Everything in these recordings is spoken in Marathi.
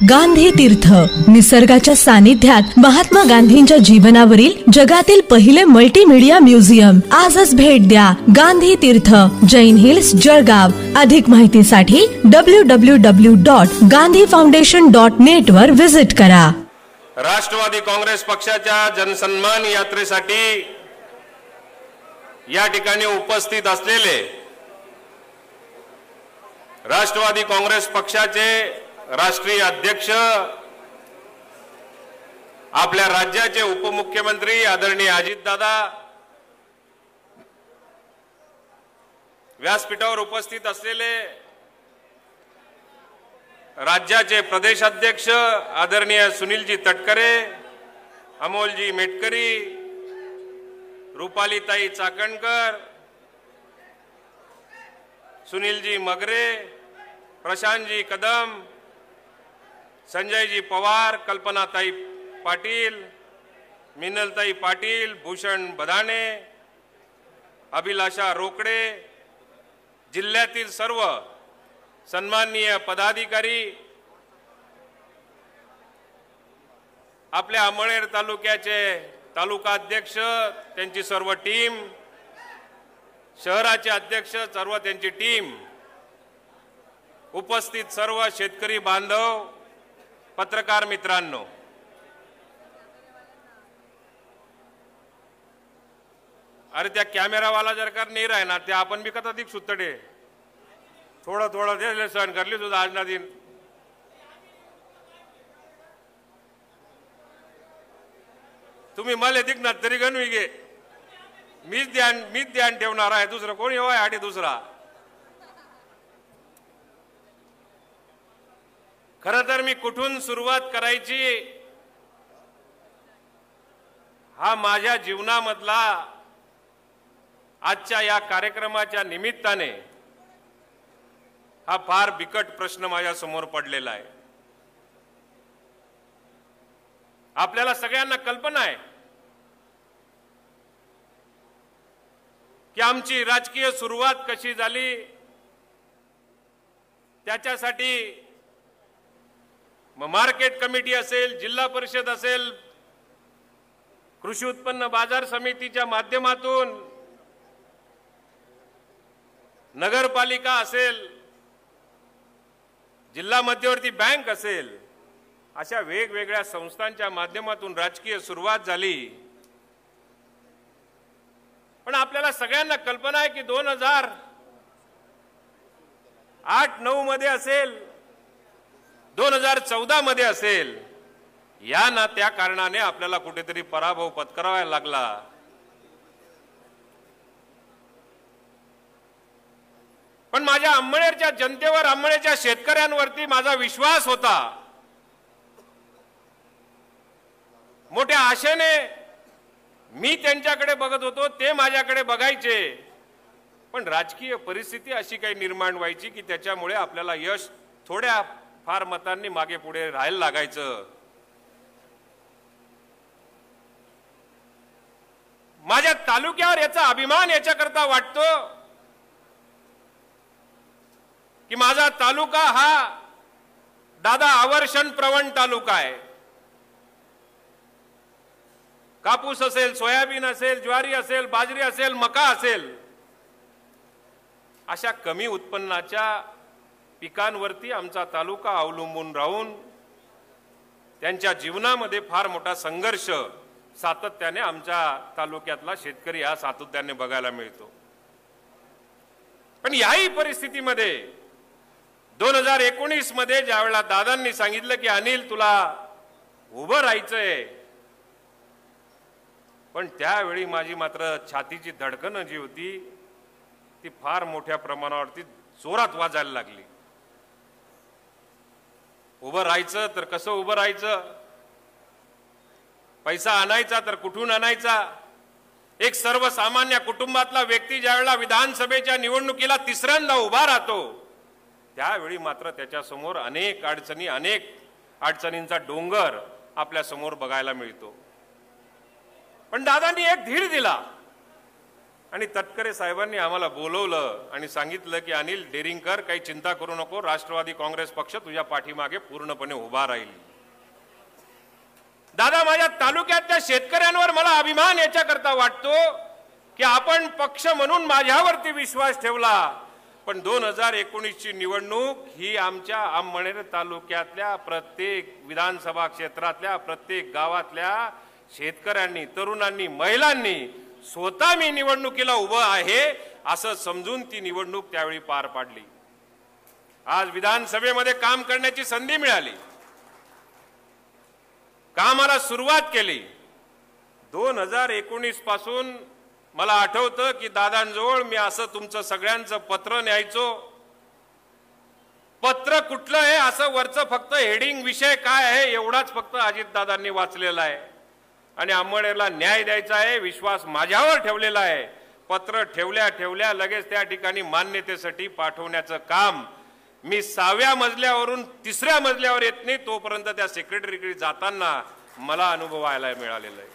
गांधी तीर्थ, निसर्गाच्या सानिध्यात महात्मा गांधींच्या जीवनावरील जगातील पहिले मल्टीमीडिया म्युझियम. आजच भेट द्या. गांधी तीर्थ, जैन हिल्स, जळगाव. अधिक माहितीसाठी www.gandhifoundation.net वर विजिट करा. राष्ट्रवादी काँग्रेस पक्षाच्या जनसन्मान यात्रेसाठी या ठिकाणी उपस्थित असलेले राष्ट्रवादी काँग्रेस पक्षाचे राष्ट्रीय अध्यक्ष, आपल्या राज्याचे उपमुख्यमंत्री आदरणीय अजितदादा, व्यासपीठावर उपस्थित असलेले राज्याचे प्रदेशाध्यक्ष आदरणीय सुनीलजी तटकरे, अमोलजी मेटकरी, रुपालीताई चाकणकर, सुनीलजी मगरे, प्रशांतजी कदम, संजयजी पवार, कल्पनाताई पाटील, मिनलताई पाटील, भूषण बदाणे, अभिलाषा रोकडे, जिल्ह्यातील सर्व सन्माननीय पदाधिकारी, आपल्या अमळनेर तालुक्याचे तालुका अध्यक्ष, त्यांची सर्व टीम, शहराचे अध्यक्ष, सर्व त्यांची टीम, उपस्थित सर्व शेतकरी बांधव, पत्रकार मित्रांनो, अरे त्या कॅमेरावाला जर का नाही राहणार ते आपण भी कथा दिख सुतडे थोड़ा थोड़ा दे सहन करली तुझा आज ना दिन. तुम्ही मला दिखणार तरी गणवी गे, मीच ध्यान ठेवणार आहे, दुसरं कोणी हवाय आठी दुसरा. खरं तर मी कुठून सुरुवात करायची हा माझ्या जीवनामधला आजच्या या कार्यक्रमाच्या निमित्ताने हा फार बिकट प्रश्न माझ्या समोर पडलेला आहे. आपल्याला सगळ्यांना कल्पना आहे की आमची राजकीय सुरुवात कशी झाली. त्याच्यासाठी मार्केट कमिटी असेल, जिल्हा परिषद असेल, कृषी उत्पन्न बाजार समितीच्या माध्यमातून नगरपालिका असेल, जिल्हा मध्यवर्ती बँक असेल, अशा वेगवेगळ्या संस्थांच्या माध्यमातून राजकीय सुरुवात झाली. पण आपल्याला सगळ्यांना कल्पना आहे की 2008-9 मध्ये असेल, 2014 मध्ये असेल, या ना त्या कारणाने आपल्याला कुठेतरी पराभव पत्करावा लागला. पण माझ्या अंमळनेरच्या जनतेवर, अंमळनेरच्या शेतकऱ्यांवरती माझा विश्वास होता. मोठ्या आशेने मी त्यांच्याकडे बघत होतो, ते माझ्याकडे बघायचे. पण राजकीय परिस्थिती अशी काही निर्माण व्हायची की त्याच्यामुळे आपल्याला यश थोड्या फार मतांनी मागे पुढे राहायला लागायचं. माझ्या तालुक्यावर याचा अभिमान याच्याकरता वाटतो की माझा तालुका हा दादा आवर्षण प्रवण तालुका आहे. कापूस असेल, सोयाबीन असेल, ज्वारी असेल, बाजरी असेल, मका असेल, अशा कमी उत्पन्नाच्या पिकांवरती आमचा तालुका अवलंबून राहून त्यांच्या जीवनामध्ये फार मोठा संघर्ष सातत्याने आमच्या तालुक्यातला शेतकरी हा सातत्याने बघायला मिळतो. पण याही परिस्थितीमध्ये 2019 मध्ये ज्यावेळेला दादांनी सांगितलं की अनिल तुला उभं राहायचंय, पण त्यावेळी माझी मात्र छातीची धडकन जी होती ती फार मोठ्या प्रमाणावरती जोरात वाजायला लागली. उभं राहायचं तर कसं उभं राहायचं, पैसा आणायचा तर कुठून आणायचा. एक सर्वसामान्य कुटुंबातला व्यक्ती ज्यावेळेला विधानसभेच्या निवडणुकीला तिसऱ्यांदा उभा राहतो त्यावेळी मात्र त्याच्या समोर अनेक अडचणींचा डोंगर आपल्या समोर बघायला मिळतो. पण दादांनी एक धीर दिला आणि तटकरे साहेबांनी आम्हाला बोलवलं आणि सांगितलं की अनिल डेरिंगकर, काही चिंता करू नको, राष्ट्रवादी काँग्रेस पक्ष तुझ्या पाठीमागे पूर्णपणे उभा राहील. दादा, माझ्या तालुक्यातल्या शेतकऱ्यांवर मला अभिमान याच्याकरता वाटतो की आपण पक्ष म्हणून माझ्यावरती विश्वास ठेवला, पण 2019ची निवडणूक ही आमच्या अंमळनेर तालुक्यातल्या प्रत्येक विधानसभा क्षेत्रातल्या प्रत्येक गावातल्या शेतकऱ्यांनी, तरुणांनी, महिलांनी स्वतः मी निवडणुकीला उभं आहे असं समजून ती निवडणूक त्यावेळी पार पाडली. आज विधानसभेमध्ये काम करण्याची संधी मिळाली, कामाला सुरुवात केली. 2019 पासून मला आठवतं की दादांजवळ मी असं तुमचं सगळ्यांचं पत्र न्यायचो. पत्र कुठलं आहे असं वरचं फक्त हेडिंग, विषय काय आहे एवढाच फक्त अजितदादांनी वाचलेला आहे आणि अंमळनेरला न्याय द्यायचा आहे, विश्वास माझ्यावर ठेवलेला आहे. पत्र ठेवल्या ठेवल्या लगेच त्या ठिकाणी मान्यतेसाठी पाठवण्याचं काम मी 6व्या मजल्यावरून 3ऱ्या मजल्यावर येत नाही तोपर्यंत त्या सेक्रेटरीकडे जाताना मला अनुभवायला मिळालेला आहे.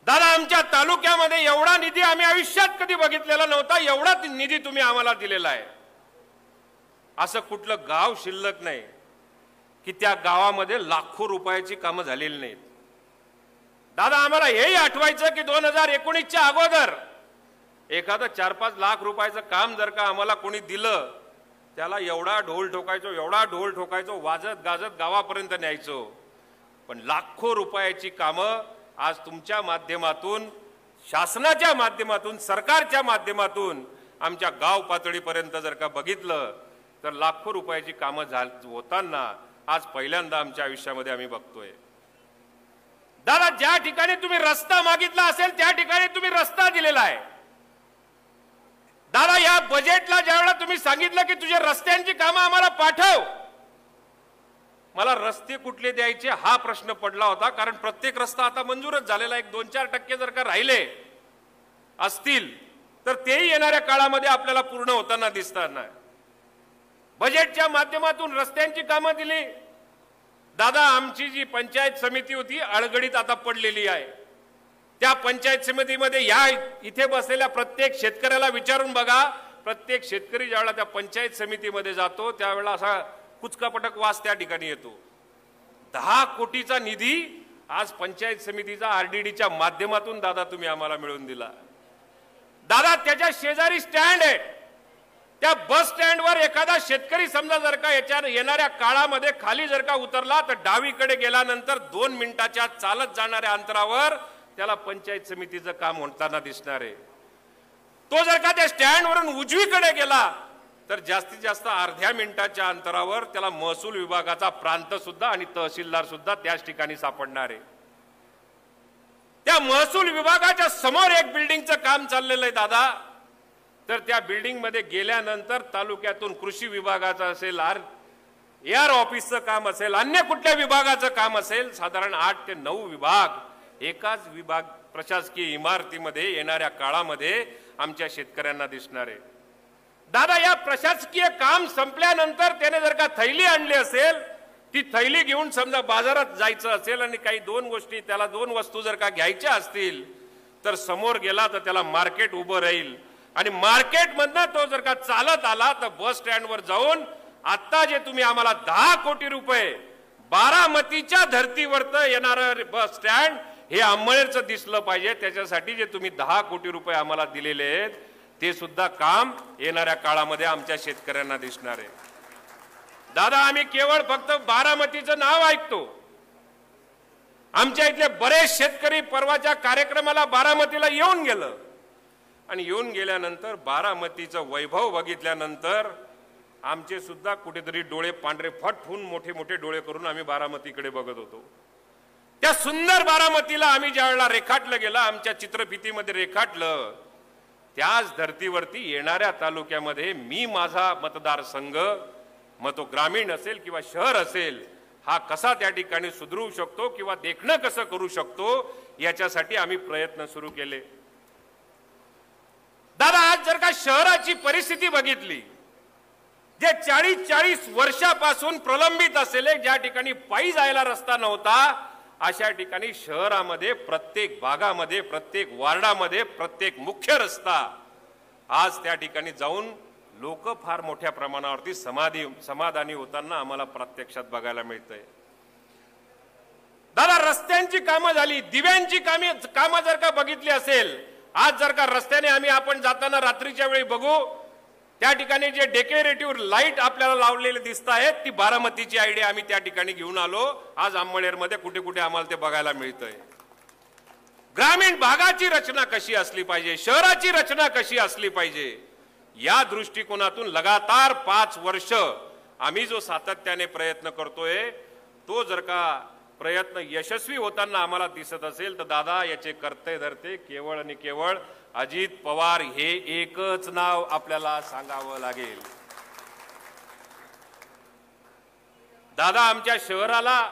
दादा, आमच्या तालुक्यामध्ये एवढा निधी आम्ही आयुष्यात कधी बघितलेला नव्हता, एवढा निधी तुम्ही आम्हाला दिलेला आहे. असं कुठलं गाव शिल्लक नाही की त्या गावामध्ये लाखो रुपयाची कामं झालेली नाहीत. दादा, आम्हाला हेही आठवायचं की 2019च्या अगोदर एखादं 4-5 लाख रुपयाचं काम जर का आम्हाला कोणी दिलं, त्याला एवढा ढोल ठोकायचो, एवढा ढोल ठोकायचो, वाजत गाजत गावापर्यंत न्यायचो. पण लाखो रुपयाची कामं आज तुमच्या माध्यमातून, शासनाच्या माध्यमातून, सरकारच्या माध्यमातून आमच्या गाव पातळीपर्यंत जर का बघितलं तर लाखो रुपयाची कामं होताना आज पहिल्यांदा आमच्या आयुष्यामध्ये आम्ही बघतोय. दादा, ज्या ठिकाणी तुम्ही रस्ता मागितला असेल त्या ठिकाणी तुम्ही रस्ता दिलेला आहे. दादा, या बजेटला ज्यावेळेला तुम्ही सांगितलं की तुझ्या रस्त्यांची कामं आम्हाला पाठव, मला रस्ते कुठले द्यायचे हा प्रश्न पडला होता. कारण प्रत्येक रस्ता आता मंजूरच झालेला, 1-2-4% जर का राहिले असतील तर तेही येणाऱ्या काळामध्ये आपल्याला पूर्ण होताना दिसणार नाही. बजेटच्या माध्यमातून रस्त्यांची कामं दिली. दादा, आमची जी पंचायत समिती होती अडगडीत आता पडलेली आहे. त्या पंचायत समितीमध्ये या इथे बसलेल्या प्रत्येक शेतकऱ्याला विचारून बघा, प्रत्येक शेतकरी ज्यावेळेला त्या पंचायत समितीमध्ये जातो त्यावेळेला असा कुचकापटक वास त्या ठिकाणी येतो. 10 कोटीचा निधी आज पंचायत समितीचा आरडीडीच्या माध्यमातून दादा तुम्ही आम्हाला मिळवून दिला. दादा, त्याच्या शेजारी स्टँड आहे, त्या बस स्टँडवर एखादा शेतकरी समजा जर का येणाऱ्या काळामध्ये खाली जर का उतरला तर डावीकडे गेल्यानंतर 2 मिनिटाच्या चालत जाणाऱ्या अंतरावर त्याला पंचायत समितीचं काम होताना दिसणार आहे. तो जर का त्या स्टँडवरून उजवीकडे गेला तर जास्तीत जास्त अर्ध्या मिनिटाच्या अंतरावर त्याला महसूल विभागाचा प्रांत सुद्धा आणि तहसीलदार सुद्धा त्याच ठिकाणी सापडणार आहे. त्या महसूल विभागाच्या समोर एक बिल्डिंगचं काम चाललेलं आहे दादा. तर त्या बिल्डिंग मध्ये गेल्यानंतर तालुक्यातून कृषी विभागाचं असेल, एआर ऑफिसचं काम असेल, अन्य कुठल्या विभागाचं काम असेल, साधारण 8 ते 9 विभाग एकाच विभाग प्रशासकीय इमारतीमध्ये येणाऱ्या काळामध्ये आमच्या शेतकऱ्यांना दिसणार आहे. दादा, या प्रशासकीय काम संपल्यानंतर त्याने जर का थैली आणली असेल, ती थैली घेऊन समजा बाजारात जायचं असेल आणि काही 2 गोष्टी त्याला 2 वस्तू जर का घ्यायच्या असतील तर समोर गेला तर त्याला मार्केट उभं राहील आणि मार्केटमधनं तो जर का चालत आला तर बस स्टँडवर जाऊन आता जे तुम्ही आम्हाला 10 कोटी रुपये बारामतीच्या धर्तीवर येणारं बस स्टँड हे अंमळनेरचं दिसलं पाहिजे, त्याच्यासाठी जे तुम्ही 10 कोटी रुपये आम्हाला दिलेले आहेत ते सुद्धा काम येणाऱ्या काळामध्ये आमच्या शेतकऱ्यांना दिसणार आहे. दादा, आम्ही केवळ फक्त बारामतीचं नाव ऐकतो. आमच्या इथले बरेच शेतकरी परवाच्या कार्यक्रमाला बारामतीला येऊन गेलं आणि येऊन गेल्यानंतर बारामतीचं वैभव बघितल्यानंतर आमचे सुद्धा कुठेतरी डोळे पांढरे फट होऊन मोठे मोठे डोळे करून आम्ही बारामतीकडे बघत होतो. त्या सुंदर बारामतीला आम्ही ज्यावेळेला रेखाटलं गेलं, आमच्या चित्रफितीमध्ये रेखाटलं, त्याच धर्तीवरती येणाऱ्या तालुक्यामध्ये मी माझा मतदारसंघ, मग तो ग्रामीण असेल किंवा शहर असेल, हा कसा त्या ठिकाणी सुधरू शकतो किंवा देखणं कसं करू शकतो याच्यासाठी आम्ही प्रयत्न सुरू केले. दादा, आज जर का शहराची परिस्थिती बघितली, जे 40-40 वर्षापासून प्रलंबित असलेले, ज्या ठिकाणी पायी जायला रस्ता नव्हता, अशा ठिकाणी शहरामध्ये प्रत्येक भागामध्ये, प्रत्येक वार्डामध्ये, प्रत्येक मुख्य रस्ता आज त्या ठिकाणी जाऊन लोक फार मोठ्या प्रमाणावरती समाधानी होताना आम्हाला प्रत्यक्षात बघायला मिळतंय. दादा, रस्त्यांची कामं झाली, दिव्यांची कामं जर का बघितली असेल, आज जर का रस्त्याने आपण जाताना रात्रीच्या वेळी बघू, त्या ठिकाणी जे डेकोरेटिव्ह लाईट आपल्याला लावलेले दिसत आहेत, ती बारामतीची आयडिया आम्ही त्या ठिकाणी घेऊन आलो. आज अंमळनेरमध्ये कुठे कुठे आम्हाला ते बघायला मिळतंय. ग्रामीण भागाची रचना कशी असली पाहिजे, शहराची रचना कशी असली पाहिजे, या दृष्टिकोनातून लगातार 5 वर्ष आम्ही जो सातत्याने प्रयत्न करतोय, तो जर का प्रयत्न यशस्वी होताना आम्हाला दिसत असेल तर दादा, याचे करते धरते केवळ आणि केवळ अजित पवार हे एकच नाव आपल्याला सांगावं लागेल. दादा, आमच्या शहराला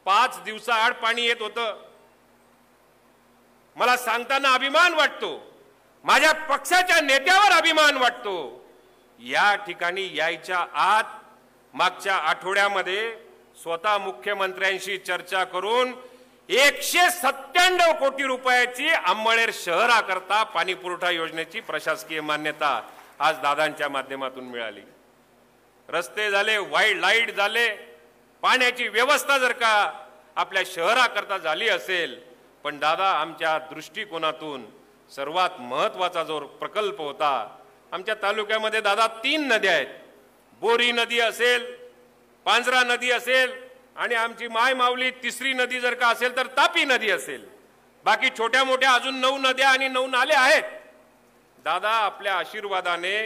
5 दिवसाआड पाणी येत होतं. मला सांगताना अभिमान वाटतो, माझ्या पक्षाच्या नेत्यावर अभिमान वाटतो. या ठिकाणी यायच्या आत मागच्या आठवड्यामध्ये स्वतः मुख्यमंत्र्यांशी चर्चा करून 197 कोटी रुपयाची अंमळनेर शहराकरता पाणी पुरवठा योजनेची प्रशासकीय मान्यता आज दादांच्या माध्यमातून मिळाली. रस्ते झाले, वाईड लाईट झाले, पाण्याची व्यवस्था जर का आपल्या शहराकरता झाली असेल. पण दादा, आमच्या दृष्टिकोनातून सर्वात महत्वाचा जो प्रकल्प होता, आमच्या तालुक्यामध्ये दादा 3 नद्या आहेत. बोरी नदी असेल, पांजरा नदी असेल, आणि आमची माय माऊली तिसरी नदी जर का असेल तर तापी नदी असेल. बाकी छोट्या मोठ्या अजून 9 नद्या आणि 9 नाले आहेत. दादा, आपल्या आशीर्वादाने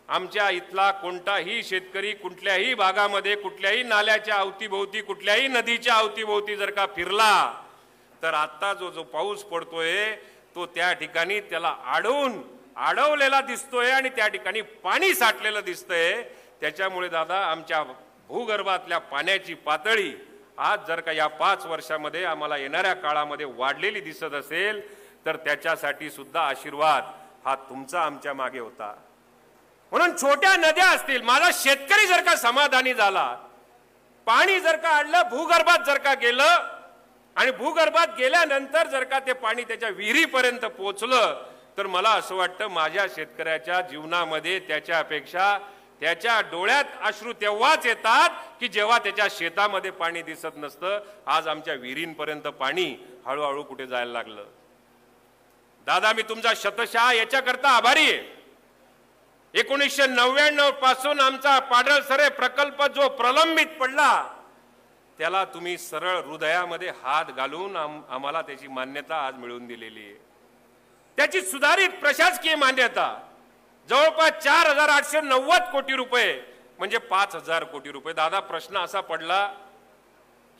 आमच्या इथला कोणताही शेतकरी कुठल्याही भागामध्ये, कुठल्याही नाल्याच्या अवतीभोवती, कुठल्याही नदीच्या अवतीभोवती जर का फिरला तर आता जो पाऊस पडतोय तो त्या ठिकाणी त्याला अडवलेला दिसतोय आणि त्या ठिकाणी पाणी साठलेलं दिसतंय. त्याच्यामुळे दादा, आमच्या भूगर्भातल्या पाण्याची पातळी आज जर का या 5 वर्षामध्ये आम्हाला येणाऱ्या काळामध्ये वाढलेली दिसत असेल तर त्याच्यासाठी सुद्धा आशीर्वाद हा तुमचा आमच्या मागे होता. म्हणून छोट्या नद्या असतील, माझा शेतकरी जर का समाधानी झाला, पाणी जर का आणलं, भूगर्भात जर का गेलं आणि भूगर्भात गेल्यानंतर जर का ते पाणी त्याच्या विहिरीपर्यंत पोहोचलं तर मला असं वाटतं माझ्या शेतकऱ्याच्या जीवनामध्ये त्याच्यापेक्षा त्याच्या डोळ्यात अश्रू तेव्हाच येतात की जेव्हा त्याच्या शेतामध्ये पाणी दिसत नसतं. आज आमच्या विहिरींपर्यंत पाणी हळूहळू कुठे जायला लागलं. दादा, मी तुमचा शतशः याच्याकरता आभारी आहे. 1999 पासून आमचा पाडळसरे प्रकल्प जो प्रलंबित पडला, त्याला तुम्ही सरळ हृदयामध्ये हात घालून आम्हाला त्याची मान्यता आज मिळवून दिलेली आहे. त्याची सुधारित प्रशासकीय मान्यता जवळपास 4890 कोटी रुपये म्हणजे 5000 कोटी रुपये. दादा, प्रश्न असा पडला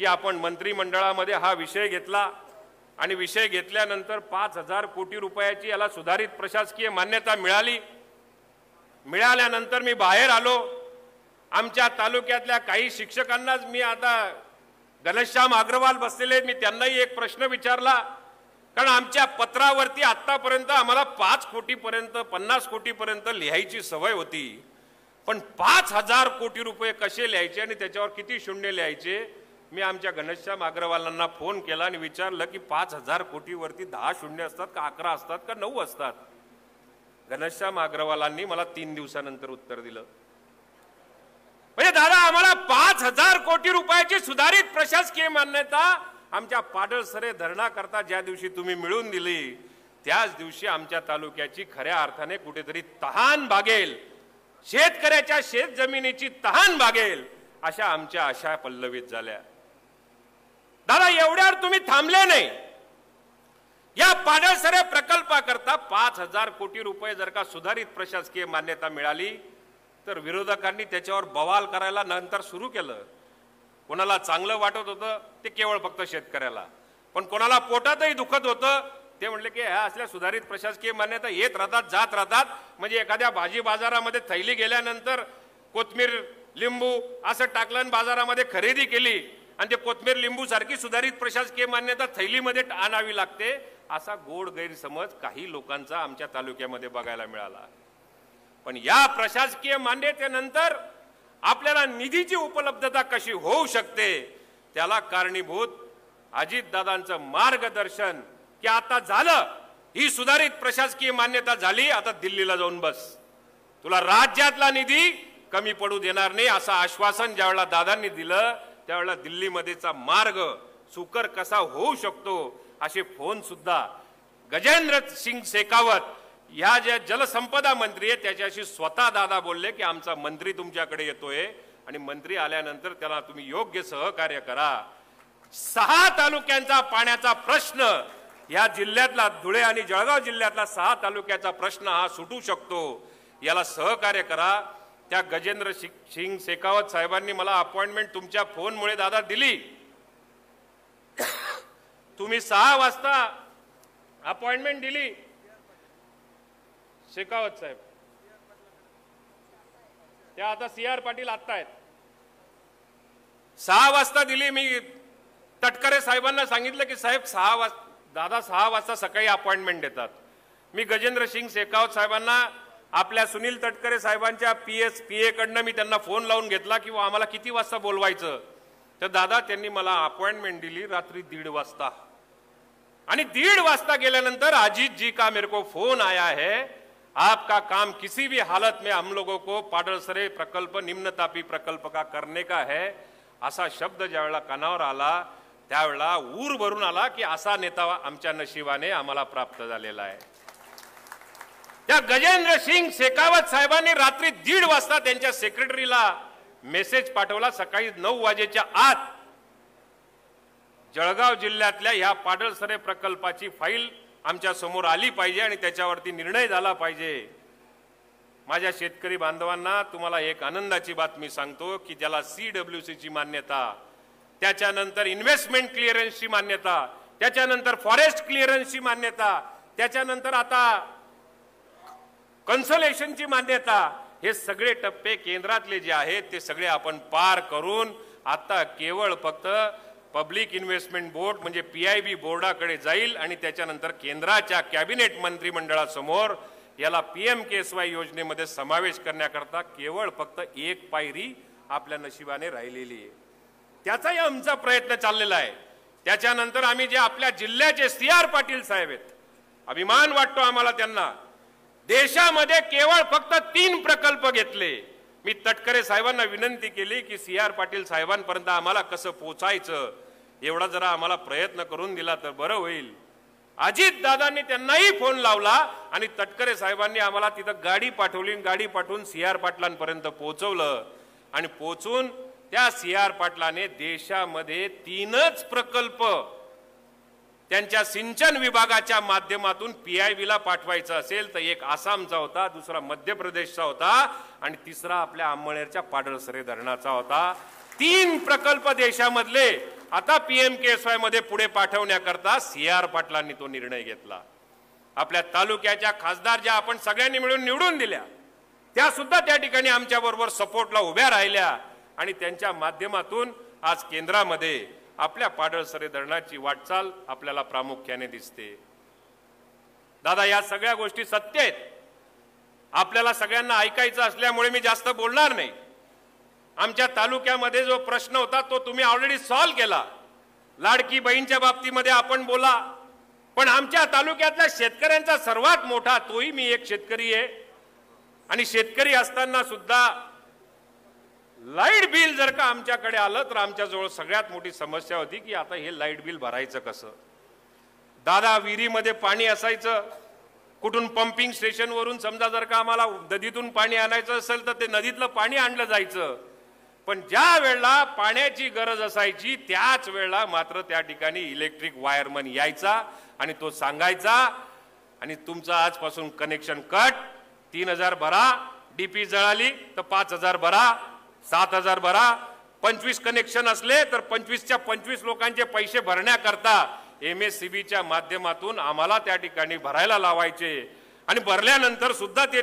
की आपण मंत्रिमंडळामध्ये हा विषय घेतला आणि विषय घेतल्यानंतर 5000 कोटी रुपयाची याला सुधारित प्रशासकीय मान्यता मिळाली. मिळाल्यानंतर मी बाहेर आलो. आमच्या तालुक्यातल्या काही शिक्षकांनाच मी, आता घनश्याम अग्रवाल बसलेले आहेत, मी त्यांनाही एक प्रश्न विचारला. कारण आमच्या पत्रावरती आतापर्यंत आम्हाला 5 कोटीपर्यंत 50 कोटीपर्यंत लिहायची सवय होती, पण 5000 कोटी रुपये कसे लिहायचे आणि त्याच्यावर किती शून्य लिहायचे. मी आमच्या घनश्याम अग्रवालांना फोन केला आणि विचारलं की 5000 कोटीवरती 10 शून्य असतात का, 11 असतात का, 9 असतात. घनश्याम अग्रवालांनी मला 3 दिवसानंतर उत्तर दिलं. म्हणजे दादा, आम्हाला 5000 कोटी रुपयाची सुधारित प्रशासकीय मान्यता आमच्या पाडळसरे धरणाकरता ज्या दिवशी तुम्ही मिळवून दिली, त्याच दिवशी आमच्या तालुक्याची खऱ्या अर्थाने कुठेतरी तहान भागेल, शेतकऱ्याच्या शेत जमिनीची तहान भागेल, अशा आमच्या आशा पल्लवित झाल्या. दादा, एवढ्यावर तुम्ही थांबले नाही. या पाडळसरे प्रकल्पाकरता 5000 कोटी रुपये जर का सुधारित प्रशासकीय मान्यता मिळाली तर विरोधकांनी त्याच्यावर बवाल करायला नंतर सुरू केलं. कोणाला चांगलं वाटत होतं ते केवळ फक्त शेतकऱ्याला, पण कोणाला पोटातही दुखत होतं. ते म्हणले की ह्या असल्या सुधारित प्रशासकीय मान्यता येत राहतात, जात राहतात, म्हणजे एखाद्या भाजी बाजारामध्ये थैली गेल्यानंतर कोथमीर लिंबू असं टाकलं बाजारामध्ये खरेदी केली आणि ते कोथमीर लिंबू सारखी सुधारित प्रशासकीय मान्यता थैलीमध्ये आणावी लागते, असा गोड गैरसमज काही लोकांचा आमच्या तालुक्यामध्ये बघायला मिळाला. पण या प्रशासकीय मान्यतेनंतर आपल्याला निधीची उपलब्धता कशी होऊ शकते त्याला कारणीभूत अजितदादांचं मार्गदर्शन की आता झालं, ही सुधारित प्रशासकीय मान्यता झाली, आता दिल्लीला जाऊन बस, तुला राज्यातला निधी कमी पडू देणार नाही असं आश्वासन ज्यावेळेला दादांनी दिलं त्यावेळेला दिल्लीमध्येचा मार्ग सुकर कसा होऊ शकतो असे फोन सुद्धा गजेंद्र सिंग शेखावत या ज्या जलसंपदा मंत्री आहे त्याच्याशी स्वतः दादा बोलले की आमचा मंत्री तुमच्याकडे येतोय आणि मंत्री आल्यानंतर त्याला तुम्ही योग्य सहकार्य करा. 6 तालुक्यांचा पाण्याचा प्रश्न या जिल्ह्यातला, धुळे आणि जळगाव जिल्ह्यातला 6 तालुक्याचा प्रश्न हा सुटू शकतो, याला सहकार्य करा. त्या गजेंद्र सिंग शेखावत साहेबांनी मला अपॉइंटमेंट तुमच्या फोनमुळे दादा दिली. तुम्ही 6 वाजता अपॉइंटमेंट दिली शेखावत साहेब, त्या आता CR पाटील आत्ता आहेत. 6 वाजता दिली. मी तटकरे साहेबांना सांगितलं की साहेब 6 वाजता, दादा 6 वाजता सकाळी अपॉइंटमेंट देतात. मी गजेंद्र सिंग शेखावत साहेबांना आपल्या सुनील तटकरे साहेबांच्या PA कडनं मी त्यांना फोन लावून घेतला की आम्हाला किती वाजता बोलवायचं, तर दादा त्यांनी मला अपॉइंटमेंट दिली रात्री 1:30 वाजता. आणि 1:30 वाजता गेल्यानंतर अजीत जी का मेरे को फोन आया है, आपका काम किसी भी हालत में हम लोगों को पाडळसरे प्रकल्प, निम्न तापी प्रकल्प का करने का है, असा शब्द ज्यावेळेला कानावर आला त्यावेळेला ऊर भरून आला की असा नेता आमच्या नशिबाने आम्हाला प्राप्त झालेला आहे. त्या गजेंद्र सिंग शेखावत साहेबांनी रात्री 1:30 वाजता त्यांच्या सेक्रेटरीला मेसेज पाठवला, सकाळी 9 वाजेच्या आत जळगाव जिल्ह्यातल्या ह्या पाडळसरे प्रकल्पाची फाईल आमच्या समोर आली पाहिजे आणि त्याच्यावरती निर्णय झाला पाहिजे. माझ्या शेतकरी बांधवांना तुम्हाला एक आनंदाची बातमी सांगतो की ज्याला CWC ची मान्यता, त्याच्यानंतर इन्व्हेस्टमेंट क्लिअरन्सची मान्यता, त्याच्यानंतर फॉरेस्ट क्लिअरन्सची मान्यता, त्याच्यानंतर आता कन्सलेशनची मान्यता, हे सगळे टप्पे केंद्रातले जे आहेत ते सगळे आपण पार करून आता केवळ फक्त पब्लिक इन्व्हेस्टमेंट बोर्ड म्हणजे PIB बोर्डाकडे जाईल आणि त्याच्यानंतर केंद्राच्या कॅबिनेट मंत्रिमंडळासमोर याला PMKSY योजनेमध्ये समावेश करण्याकरता केवळ फक्त एक पायरी आपल्या नशिबाने राहिलेली आहे. त्याचाही आमचा प्रयत्न चाललेला आहे. त्याच्यानंतर आम्ही जे आपल्या जिल्ह्याचे CR पाटील साहेब आहेत, अभिमान वाटतो आम्हाला त्यांना, देशामध्ये केवळ फक्त 3 प्रकल्प घेतले. मी तटकरे साहेबांना विनंती केली की CR पाटील साहेबांपर्यंत आम्हाला कसं पोचायचं एवढा जरा आम्हाला प्रयत्न करून दिला तर बरं होईल. अजित दादांनी त्यांनाही फोन लावला आणि तटकरे साहेबांनी आम्हाला तिथं गाडी पाठवली, गाडी पाठवून CR पाटलांपर्यंत पोहोचवलं आणि पोहोचून त्या CR पाटलाने देशामध्ये 3च प्रकल्प त्यांच्या सिंचन विभागाच्या माध्यमातून PIB ला पाठवायचा असेल तर एक आसामचा होता, दुसरा मध्य प्रदेशचा होता आणि तिसरा आपल्या अंमळनेरच्या पाडळसरे धरणाचा होता. 3 प्रकल्प देशामधले आता PMKSY मध्ये पुढे पाठवण्याकरता CR पाटलांनी तो निर्णय घेतला. आपल्या तालुक्याच्या खासदार ज्या आपण सगळ्यांनी मिळून निवडून दिल्या त्या सुद्धा त्या ठिकाणी आमच्या बरोबर सपोर्टला उभ्या राहिल्या आणि त्यांच्या माध्यमातून आज केंद्रामध्ये आपल्या पाडळसरे धरणाची वाटचाल आपल्याला प्रामुख्याने दिसते. दादा या सगळ्या गोष्टी सत्य आहेत. आपल्याला सगळ्यांना ऐकायचं असल्यामुळे मी जास्त बोलणार नाही. आमच्या तालुक्यामध्ये जो प्रश्न होता तो तुम्ही ऑलरेडी सॉल्व्ह केला. लाडकी बहीणच्या बाबतीमध्ये आपण बोला, पण आमच्या तालुक्यातल्या शेतकऱ्यांचा सर्वात मोठा, तोही मी एक शेतकरी आहे आणि शेतकरी असताना सुद्धा लाईट बिल जर का आमच्याकडे आलं तर आमच्याजवळ सगळ्यात मोठी समस्या होती की आता हे लाईट बिल भरायचं कसं. दादा विहिरीमध्ये पाणी असायचं, कुठून पंपिंग स्टेशनवरून समजा जर का आम्हाला नदीतून पाणी आणायचं असेल तर ते नदीतलं पाणी आणलं जायचं, पण ज्या वेळेला पाण्याची गरज असायची त्याच वेळेला मात्र त्या ठिकाणी इलेक्ट्रिक वायरमन यायचा आणि तो सांगायचा आणि तुमचं आजपासून कनेक्शन कट, 3000 भरा, DP जळाली तर 5000 भरा, 7000 भरा. 25 कनेक्शन असले तर 25च्या 25 लोकांचे पैसे भरण्याकरता MSCBच्या माध्यमातून आम्हाला त्या ठिकाणी भरायला लावायचे आणि भरल्यानंतर सुद्धा ते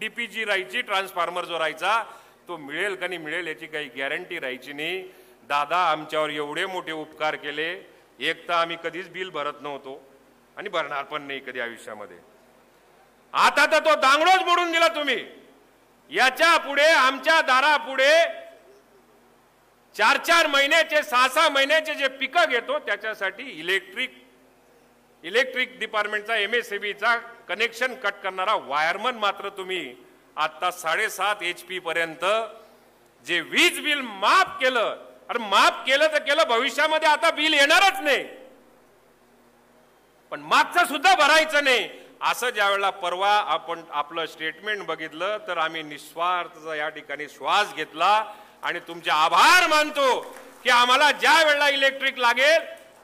DP जी राहायची, ट्रान्सफॉर्मर जो राहायचा तो मिळेल का नाही मिळेल याची काही गॅरंटी राहायची नाही. दादा आमच्यावर एवढे मोठे उपकार केले. एक तर आम्ही कधीच बिल भरत नव्हतो आणि भरणार पण नाही कधी आयुष्यामध्ये. आता तर तो दांगडोच मोडून दिला तुम्ही. याच्या पुढे आमच्या दारापुढे 4-4 महिन्याचे 6-6 महिन्याचे जे पिकं घेतो त्याच्यासाठी इलेक्ट्रिक डिपार्टमेंटचा MSEBीचा कनेक्शन कट करणारा वायरमन मात्र तुम्ही आता 7.5 HP पर्यंत जे वीज बिल माफ केलं. अरे माफ केलं तर केलं, भविष्यामध्ये आता बिल येणारच नाही, पण मागचं सुद्धा भरायचं नाही. असं ज्या वेळेला परवा आपण आपलं स्टेटमेंट बघितलं तर आम्ही निस्वार्थ या ठिकाणी श्वास घेतला आणि तुमचे आभार मानतो की आम्हाला ज्या वेळेला इलेक्ट्रिक लागेल,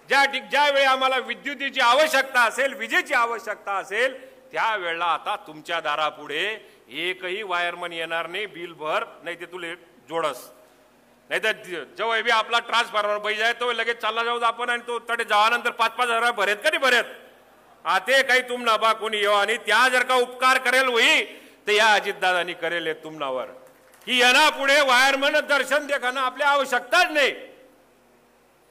ज्या वेळी आम्हाला विद्युतीची आवश्यकता असेल, विजेची आवश्यकता असेल, त्या वेळेला आता तुमच्या दारापुढे एकही वायरमन येणार नाही. बिल भर, नाही ते तुले जोडस, नाही तर जेव्हा बी आपला ट्रान्सफॉर्मर पाहिजे आहे तो लगेच चालला जाऊ आपण आणि तो तडे जावानंतर 5-5 हजार भरेत का नाही भरेत. आते काही तुम नभा कोणी येऊ आणि त्या जर का उपकार करेल होई तर या अजितदादांनी करेल तुमनावर की यांना पुढे वायरमन दर्शन देखाना आपल्या आवश्यकताच नाही.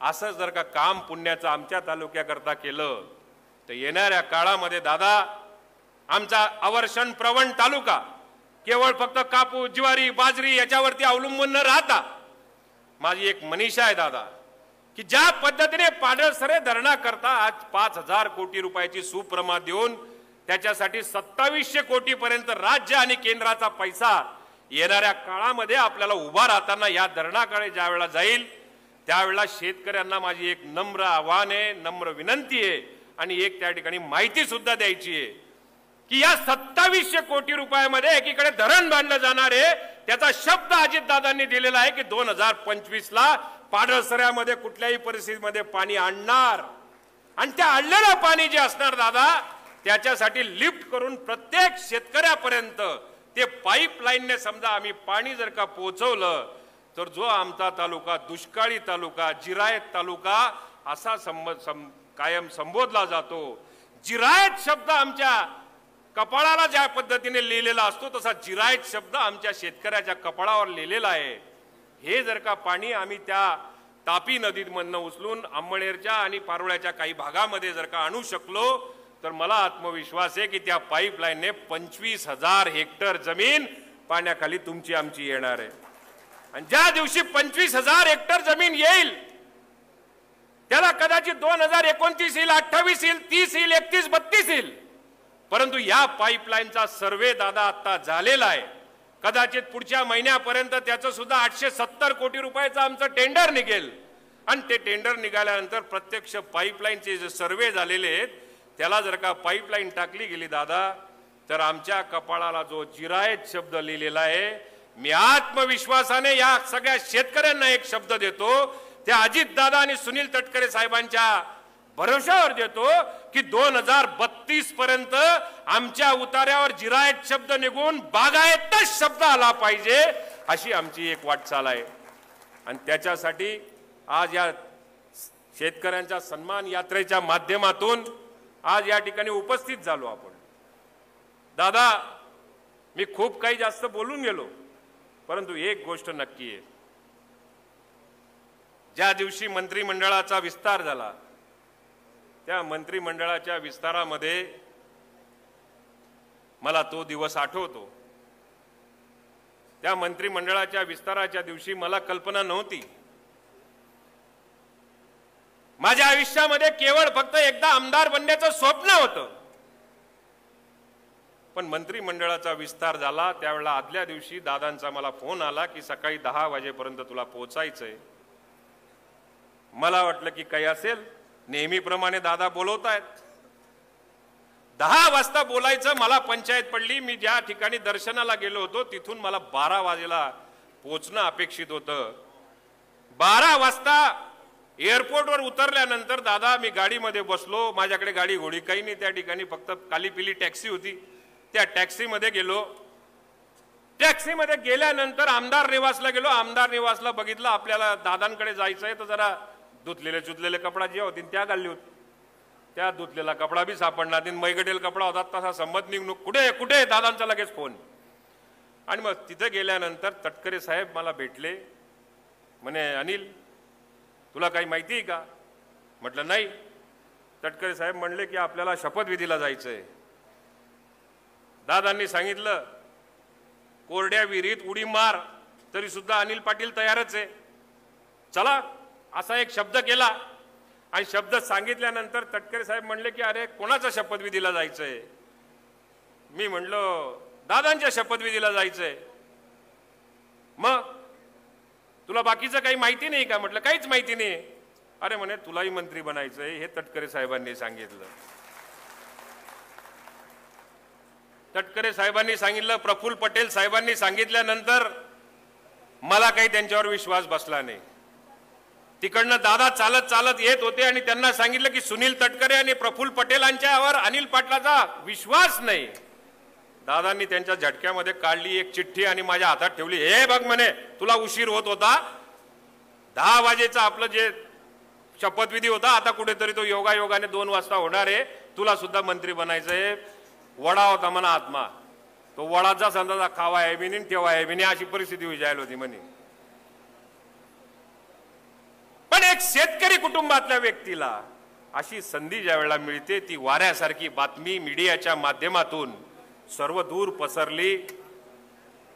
असं जर का काम पुण्याचं आमच्या तालुक्याकरता केलं तर येणाऱ्या काळामध्ये दादा आमचा अवर्षण प्रवण तालुका केवळ फक्त कापूस, ज्वारी, बाजरी याच्यावरती अवलंबून न राहता माझी एक मनीषा आहे दादा की ज्या पद्धतीने पाडळसरे धरणाकरता आज 5,000 कोटी रुपयाची सुप्रमा देऊन त्याच्यासाठी 2700 कोटी पर्यंत राज्य आणि केंद्राचा पैसा येणाऱ्या काळामध्ये आपल्याला उभा राहताना या धरणाकडे ज्या वेळेला जाईल त्यावेळेला शेतकऱ्यांना माझी एक नम्र आव्हान आहे, नम्र विनंती आहे आणि एक त्या ठिकाणी माहिती सुद्धा द्यायची आहे की या 2700 कोटी रुपयामध्ये एकीकडे धरण बांधलं जाणार आहे. त्याचा शब्द अजितदादांनी दिलेला आहे की 2025ला पाडळसऱ्यामध्ये कुठल्याही परिस्थितीमध्ये पाणी आणणार आणि त्या आणलेलं पाणी जे असणार दादा त्याच्यासाठी लिफ्ट करून प्रत्येक शेतकऱ्यापर्यंत ते पाईपलाईनने समजा आम्ही पाणी जर का पोहोचवलं तर जो आमचा तालुका दुष्काळी तालुका, जिरायत तालुका असा कायम संबोधला जातो. जिरायत शब्द आमच्या कपाळाला ज्या पद्धतीने लिहिलेला असतो तसा जिरायत शब्द आमच्या शेतकऱ्याच्या कपाळावर लिहिलेला आहे. हे जर का पाणी आम्ही त्या तापी नदीमधनं उचलून अंमळनेरच्या आणि पारोळ्याच्या काही भागामध्ये जर का आणू शकलो तर मला आत्मविश्वास आहे की त्या पाईपलाईनने 25,000 हेक्टर जमीन पाण्याखाली तुमची आमची येणार आहे. आणि ज्या दिवशी 25,000 हेक्टर जमीन येईल त्याला कदाचित 2029 येईल, 28 येईल, 30 येईल, 31, 32 येईल, परंतु या पाईपलाईनचा सर्वे दादा आता झालेला आहे. कदाचित पुढच्या महिन्यापर्यंत त्याचं सुद्धा 870 कोटी रुपयाचं आमचं टेंडर निघेल आणि ते टेंडर निघाल्यानंतर प्रत्यक्ष पाईपलाईनचे जे सर्वे झालेले आहेत त्याला जर का पाईपलाईन टाकली गेली दादा तर आमच्या कपाळाला जो जिरायत शब्द लिहिलेला आहे मी आत्मविश्वासाने या सगळ्या शेतकऱ्यांना एक शब्द देतो त्या अजितदादा आणि सुनील तटकरे साहेबांच्या भरोशावर देतो की 2032 पर्यंत आमच्या उतार्यावर जिरायत शब्द निघून बागायतच शब्द आला पाहिजे अशी आमची एक वाटचाल आहे. आणि त्याच्यासाठी आज या शेतकऱ्यांच्या सन्मान यात्रेच्या माध्यमातून आज या ठिकाणी उपस्थित झालो आपण. दादा मी खूप काही जास्त बोलून गेलो परंतु एक गोष्ट नक्की आहे, ज्या दिवशी मंत्रिमंडळाचा विस्तार झाला त्या मंत्रिमंडळाच्या विस्तारामध्ये मला तो दिवस आठवतो. त्या मंत्रिमंडळाच्या विस्ताराच्या दिवशी मला कल्पना नव्हती. माझ्या आयुष्यामध्ये केवळ फक्त एकदा आमदार बनण्याचं स्वप्न होतं. पण मंत्रिमंडळाचा विस्तार झाला त्यावेळेला आदल्या दिवशी दादांचा मला फोन आला की सकाळी 10 वाजेपर्यंत तुला पोहोचायचंय. मला वाटलं की काही असेल, नेहमीप्रमाणे दादा बोलवतायत. 10 वाजता बोलायचं मला पंचायत पडली. मी ज्या ठिकाणी दर्शनाला गेलो होतो तिथून मला 12 वाजेला पोहोचणं अपेक्षित होतं. 12 वाजता एअरपोर्टवर उतरल्यानंतर दादा मी गाडीमध्ये बसलो. माझ्याकडे गाडी घोडी काही नाही, त्या ठिकाणी फक्त काली पिली टॅक्सी होती. त्या टॅक्सीमध्ये गेलो. टॅक्सीमध्ये गेल्यानंतर आमदार निवासला गेलो. आमदार निवासला बघितलं आपल्याला दादांकडे जायचंय तर जरा धुतलेले चुतलेले कपडा जे होती त्या घालली होती. त्या धुतलेला कपडा बी सापडणार नाही, मैगडेल कपडा होता तसा संमत निघून कुठे कुठे दादांचा लगेच फोन. आणि मग तिथे गेल्यानंतर तटकरे साहेब मला भेटले. म्हणे अनिल तुला काही माहिती आहे का? म्हटलं नाही. तटकरे साहेब म्हणले की आपल्याला शपथविधीला जायचंय. दादांनी सांगितलं कोरड्या विहिरीत उडी मार तरी सुद्धा अनिल पाटील तयारच आहे. चला असा एक शब्द केला आणि शब्द सांगितल्यानंतर तटकरे साहेब म्हणले की अरे कोणाचा शपथविधीला जायचंय? मी म्हणलो दादांच्या शपथविधीला जायचंय. मग तुला बाकीचं काही माहिती नाही का? म्हटलं काहीच माहिती नाही. अरे म्हणे तुलाही मंत्री बनायचंय हे तटकरे साहेबांनी सांगितलं. तटकरे साहेबांनी सांगितलं, प्रफुल्ल पटेल साहेबांनी सांगितल्यानंतर मला काही त्यांच्यावर विश्वास बसला नाही. तिकडनं दादा चालत चालत येत होते आणि त्यांना सांगितलं की सुनील तटकरे आणि प्रफुल्ल पटेलांच्यावर अनिल पाटलाचा विश्वास नाही. दादांनी त्यांच्या झटक्यामध्ये काढली एक चिठ्ठी आणि माझ्या हातात ठेवली. हे बघ म्हणे तुला उशीर होत होता, 10 वाजेचा आपलं जे शपथविधी होता आता कुठेतरी तो योगायोगाने 2 वाजता होणार आहे. तुला सुद्धा मंत्री बनायचंय. वडा होता म्हणा आत्मा, तो वडाचा संदाचा खावा आहे बिनी ठेवा आहे बिनी अशी परिस्थिती विजायला होती म्हणे. पण एक शेतकरी कुटुंबातल्या व्यक्तीला अशी संधी ज्या वेळेला मिळते ती वाऱ्यासारखी बातमी मीडियाच्या माध्यमातून सर्व दूर पसरली.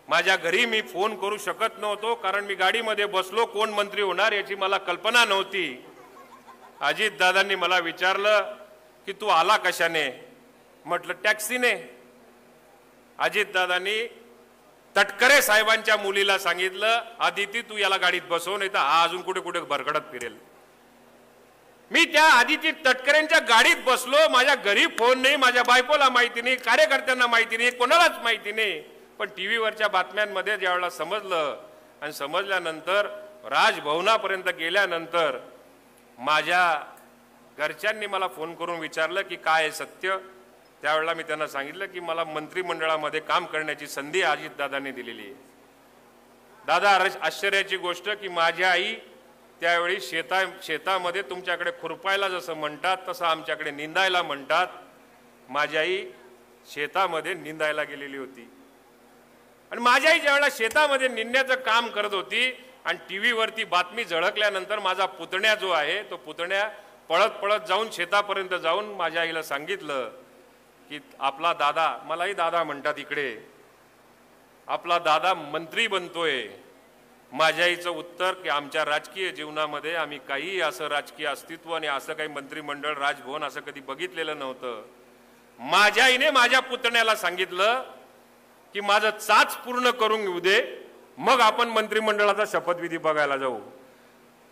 माझ्या घरी मी फोन करू शकत नव्हतो कारण मी गाडीमध्ये बसलो. कोण मंत्री होणार याची मला कल्पना नव्हती. अजित दादांनी मला विचारलं की तू आला कशाने? म्हटलं टॅक्सीने. अजित दादांनी तटकरे साहेबांच्या मुलीला सांगितलं आदिती तू याला गाडीत बसव नाही तर हा अजून कुठे कुठे भरकटत फिरेल. मी त्या आदिती तटकरेंच्या गाडीत बसलो. माझ्या घरी फोन नाही, माझ्या बायकोला माहिती नाही, कार्यकर्त्यांना माहिती नाही, कोणालाच माहिती नाही. पण टीव्हीवरच्या बातम्यांमध्ये ज्यावेळेला समजलं आणि समजल्यानंतर राजभवनापर्यंत गेल्यानंतर माझ्या घरच्यांनी मला फोन करून विचारलं की काय सत्य. त्यावेळेला मी त्यांना सांगितलं की मला मंत्रिमंडळामध्ये काम करण्याची संधी अजितदादांनी दिलेली आहे. दादा आश्चर्याची गोष्ट की माझी आई त्यावेळी शेतामध्ये तुमच्याकडे खुरपायला जसं म्हणतात तसं आमच्याकडे निंदायला म्हणतात. माझी आई शेतामध्ये निंदायला गेलेली होती आणि माझी आई ज्यावेळेला शेतामध्ये निंदण्याचं काम करत होती आणि टीव्हीवरती बातमी झळकल्यानंतर माझा पुतण्या जो आहे तो पुतण्या पळत पळत जाऊन शेतापर्यंत जाऊन माझ्या आईला सांगितलं की आपला दादा, मलाही दादा म्हणतात इकडे, आपला दादा मंत्री बनतोय. माझ्या आईचं उत्तर की आमच्या राजकीय जीवनामध्ये आम्ही काही असं राजकीय अस्तित्व आणि असं काही मंत्रिमंडळ राजभवन असं कधी बघितलेलं नव्हतं. माझ्या आईने माझ्या पुतण्याला सांगितलं की माझं चाच पूर्ण करून घेऊ दे मग आपण मंत्रिमंडळाचा शपथविधी बघायला जाऊ.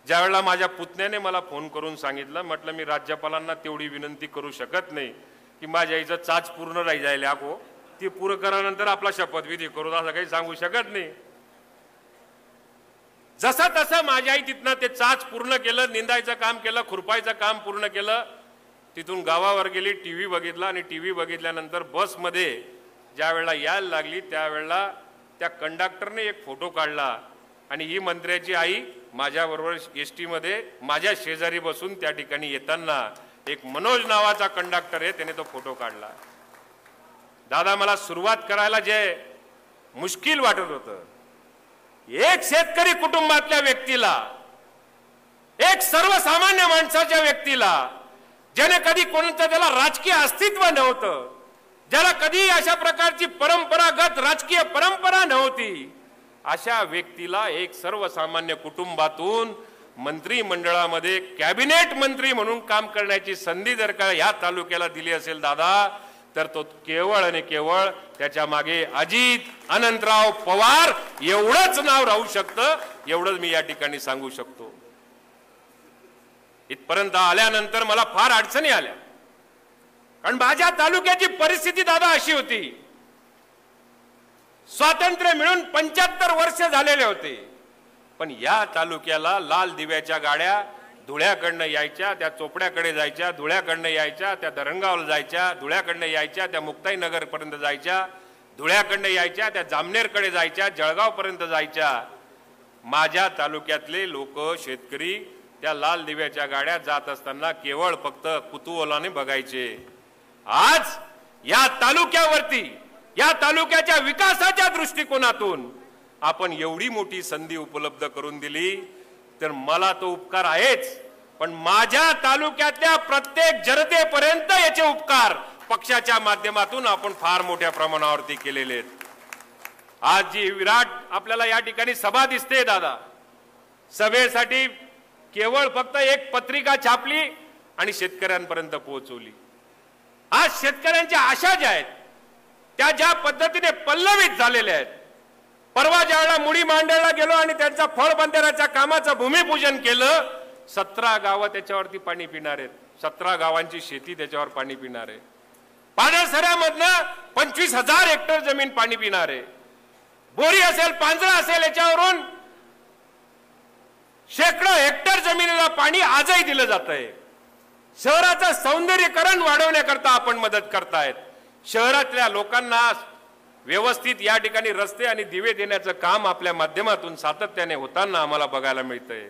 ज्यावेळेला माझ्या पुतण्याने मला फोन करून सांगितलं, म्हटलं मी राज्यपालांना तेवढी विनंती करू शकत नाही की माझ्या आईचं चाच पूर्ण राही जायला आको ती पूर्ण करानंतर आपला शपथविधी करू, असं काही सांगू शकत नाही. जसं तसं माझ्या आई तिथनं ते चाच पूर्ण केलं, निंदायचं काम केलं, खुरपायचं काम पूर्ण केलं. तिथून गावावर गेली, टीव्ही बघितला आणि टीव्ही बघितल्यानंतर बसमध्ये ज्या वेळेला यायला लागली त्यावेळेला त्या कंडक्टरने एक फोटो काढला आणि ही मंत्र्याची आई माझ्याबरोबर एसटी मध्ये माझ्या शेजारी बसून त्या ठिकाणी येताना एक मनोज नावाचा कंडक्टर आहे त्याने तो फोटो काढला. दादा मला सुरुवात करायला जे मुश्किल वाटत होतं, एक शेतकरी कुटुंबातल्या व्यक्तीला, एक सर्वसामान्य माणसाच्या व्यक्तीला ज्याने कधी कोणतं त्याला राजकीय अस्तित्व नव्हतं, ज्याला कधी अशा प्रकारची परंपरागत राजकीय परंपरा नव्हती, अशा व्यक्तीला एक सर्वसामान्य कुटुंबातून मंत्रिमंडळामध्ये कॅबिनेट मंत्री म्हणून काम करण्याची संधी जर का या तालुक्याला दिली असेल दादा, तर तो केवळ आणि केवळ त्याच्या मागे अजित अनंतराव पवार एवढंच नाव राहू शकतं, एवढंच मी या ठिकाणी सांगू शकतो. इथपर्यंत आल्यानंतर मला फार अडचणी आल्या कारण माझ्या तालुक्याची परिस्थिती दादा अशी होती, स्वातंत्र्य मिळून 75 वर्ष झालेले होते, पण या तालुक्याला लाल दिव्याच्या गाड्या धुळ्याकडनं यायच्या, त्या चोपड्याकडे जायच्या, धुळ्याकडनं यायच्या, त्या धरणगावला जायच्या, धुळ्याकडनं यायच्या, त्या मुक्ताईनगर पर्यंत जायच्या, धुळ्याकडनं यायच्या, त्या जामनेरकडे जायच्या, जळगाव पर्यंत जायच्या. माझ्या तालुक्यातले लोक शेतकरी त्या लाल दिव्याच्या गाड्या जात असताना केवळ फक्त कुतूहलाने बघायचे. आज या तालुक्यावरती, या तालुक्याच्या विकासाच्या दृष्टिकोनातून आपण एवढी मोठी संधी उपलब्ध करून दिली तर मला तो उपकार आहेच, पण माझ्या तालुक्यातल्या प्रत्येक जनतेपर्यंत याचे उपकार पक्षाच्या माध्यमातून आपण फार मोठ्या प्रमाणावरती केलेले आहेत. आज जी विराट आपल्याला या ठिकाणी सभा दिसते दादा, सभेसाठी केवळ फक्त एक पत्रिका छापली आणि शेतकऱ्यांपर्यंत पोहोचवली। आज शेतकऱ्यांच्या आशा ज्या आहेत त्या ज्या पद्धतीने पल्लवित झालेल्या आहेत, परवा ज्यावेळेला मुडी मांडळला गेलो आणि त्यांचा फळबंधाऱ्याच्या कामाचं भूमिपूजन केलं, 17 गावं त्याच्यावरती पाणी पिणार आहेत, 17 गावांची शेती त्याच्यावर पाणी पिणार आहे। पाडळसऱ्यामधनं 25,000 हेक्टर जमीन पाणी पिणार आहे। बोरी असेल, पांजरा असेल, याच्यावरून शेकडो हेक्टर जमिनीला पाणी आजही दिलं जात आहे। शहराचं सौंदर्यीकरण वाढवण्याकरता आपण मदत करतायत। शहरातल्या लोकांना व्यवस्थित या ठिकाणी रस्ते आणि दिवे देण्याचं काम आपल्या माध्यमातून सातत्याने होताना आम्हाला बघायला मिळतंय।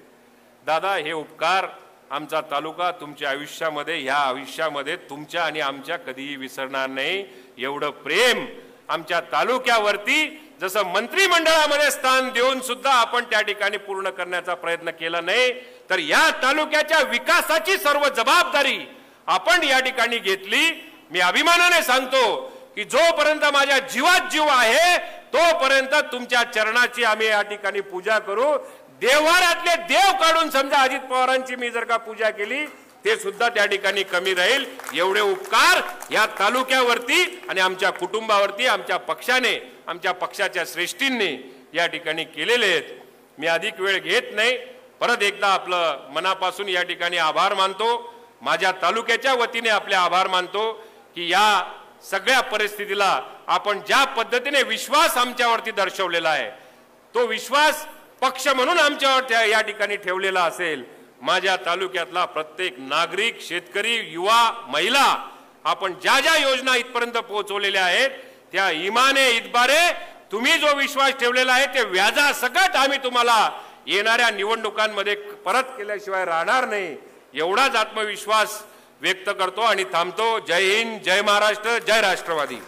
दादा, हे उपकार आमचा तालुका तुमच्या आयुष्यामध्ये, ह्या आयुष्यामध्ये तुमच्या आणि आमच्या कधीही विसरणार नाही। एवढं प्रेम आमच्या तालुक्यावरती जसं मंत्रिमंडळामध्ये स्थान देऊन सुद्धा आपण त्या ठिकाणी पूर्ण करण्याचा प्रयत्न केला नाही, तर या तालुक्याच्या विकासाची सर्व जबाबदारी आपण या ठिकाणी घेतली। मी अभिमानाने सांगतो की जोपर्यंत माझ्या जीवात जीव आहे तोपर्यंत तुमच्या चरणाची आम्ही या ठिकाणी पूजा करू। देवारातले देव काढून समजा अजित पवारांची मी जर का पूजा केली ते सुद्धा त्या ठिकाणी कमी राहील। एवढे उपकार या तालुक्यावरती आणि आमच्या कुटुंबावरती आमच्या पक्षाने, आमच्या पक्षाच्या श्रेष्ठींनी या ठिकाणी केलेले आहेत। मी अधिक वेळ घेत नाही, परत एकदा आपलं मनापासून या ठिकाणी आभार मानतो। माझ्या तालुक्याच्या वतीने आपले आभार मानतो की या सगळ्या परिस्थितीला आपण ज्या पद्धतीने विश्वास आमच्यावरती दर्शवलेला आहे तो विश्वास पक्ष म्हणून आमच्यावर या ठिकाणी ठेवलेला असेल। माझ्या तालुक्यातला प्रत्येक नागरिक, शेतकरी, युवा, महिला, आपण ज्या ज्या योजना इथपर्यंत पोहोचवलेल्या आहेत त्या इमाने इतबारे तुम्ही जो विश्वास ठेवलेला आहे ते व्याजासकट आम्ही तुम्हाला येणाऱ्या निवडणुकांमध्ये परत केल्याशिवाय राहणार नाही, एवढाच आत्मविश्वास व्यक्त करतो आणि थांबतो। जय हिंद, जय महाराष्ट्र, जय राष्ट्रवादी।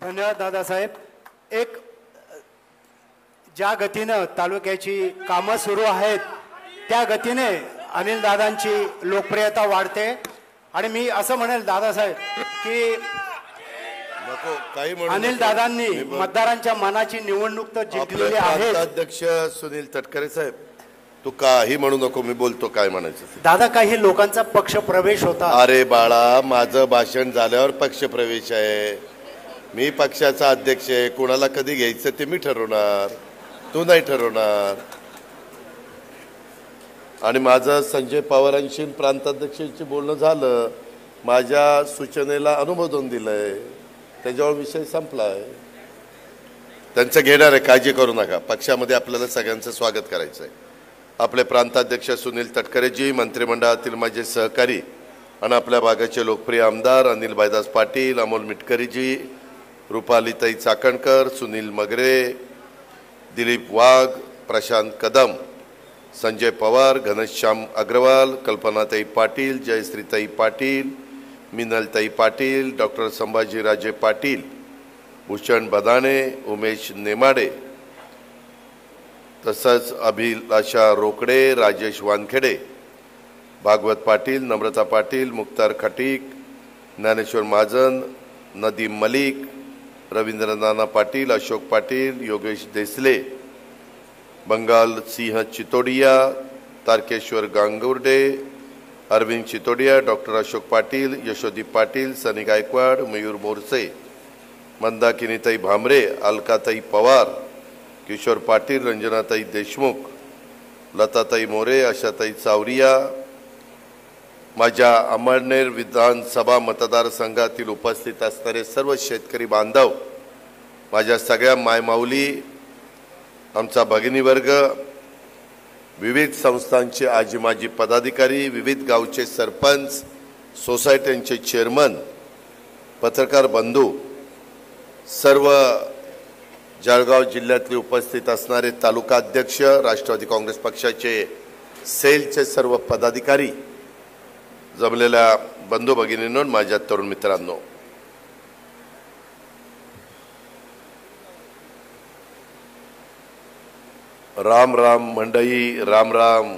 धन्यवाद दादासाहेब। एक ज्या गतीनं तालुक्याची कामं सुरू आहेत त्या गतीने अनिल दादांची लोकप्रियता वाढते आणि मी असं म्हणेल दादासाहेब की अनिल दादांनी मतदारांच्या मनाची निवडणूक तर जिंकलेली आहे। अध्यक्ष सुनील तटकरे साहेब, तू काही म्हणू नको, मी बोलतो काय म्हणायचं। दादा, काही लोकांचा पक्ष प्रवेश होता। अरे बाळा, माझं भाषण झाल्यावर पक्ष प्रवेश आहे, मी पक्षाचा अध्यक्ष आहे, कोणाला कधी घ्यायचं ते मी ठरवणार, तू नाही ठरवणार। आणि माझं संजय पवारांशी प्रांताध्यक्षांशी बोलणं झालं, माझ्या सूचनेला अनुमोदन दिलंय, त्याच्यावर विषय संपलाय। त्यांचं घेणार आहे, काळजी करू नका। पक्षामध्ये आपल्याला सगळ्यांचं स्वागत करायचं आहे। आपले प्रांताध्यक्ष सुनील तटकरेजी, मंत्रिमंडळातील माझे सहकारी आणि आपल्या भागाचे लोकप्रिय आमदार अनिल भाईदास पाटील, अमोल मिटकरीजी, रुपालीताई चाकणकर, सुनील मगरे, दिलीप वाघ, प्रशांत कदम, संजय पवार, घनश्याम अग्रवाल, कल्पनाताई पाटील, जयश्रीताई पाटील, मिनलताई पाटील, डॉक्टर संभाजीराजे पाटील, भूषण बदाणे, उमेश नेमाडे, तसंच अभिलाषा रोकडे, राजेश वानखेडे, भागवत पाटील, नम्रता पाटील, मुक्तार खटीक, ज्ञानेश्वर महाजन, नदीम मलिक, रवींद्र नाना पाटील, अशोक पाटील, योगेश देसले, बंगाल सिंह चितोडिया, तारकेश्वर गांगुर्डे, अरविंद चितोडिया, डॉक्टर अशोक पाटील, यशोदीप पाटील, सनी गायकवाड, मयूर मोरसे, मंदाकिनीताई भामरे, अलकाताई पवार, किशोर पाटील, रंजनाताई देशमुख, लताताई मोरे, आशाताई चावरिया, माझ्या अमळनेर विधानसभा मतदारसंघातील उपस्थित असणारे सर्व शेतकरी बांधव, माझ्या सगळ्या मायमाऊली, आमचा भगिनीवर्ग, विविध संस्थांचे आजी माजी पदाधिकारी, विविध गावचे सरपंच, सोसायट्यांचे चेअरमन, पत्रकार बंधू, सर्व जळगाव जिल्ह्यातले उपस्थित असणारे तालुकाध्यक्ष, राष्ट्रवादी काँग्रेस पक्षाचे सेलचे सर्व पदाधिकारी, जमलेल्या बंधू भगिनींनो, माझ्या तरुण मित्रांनो, राम राम मंडई, राम राम,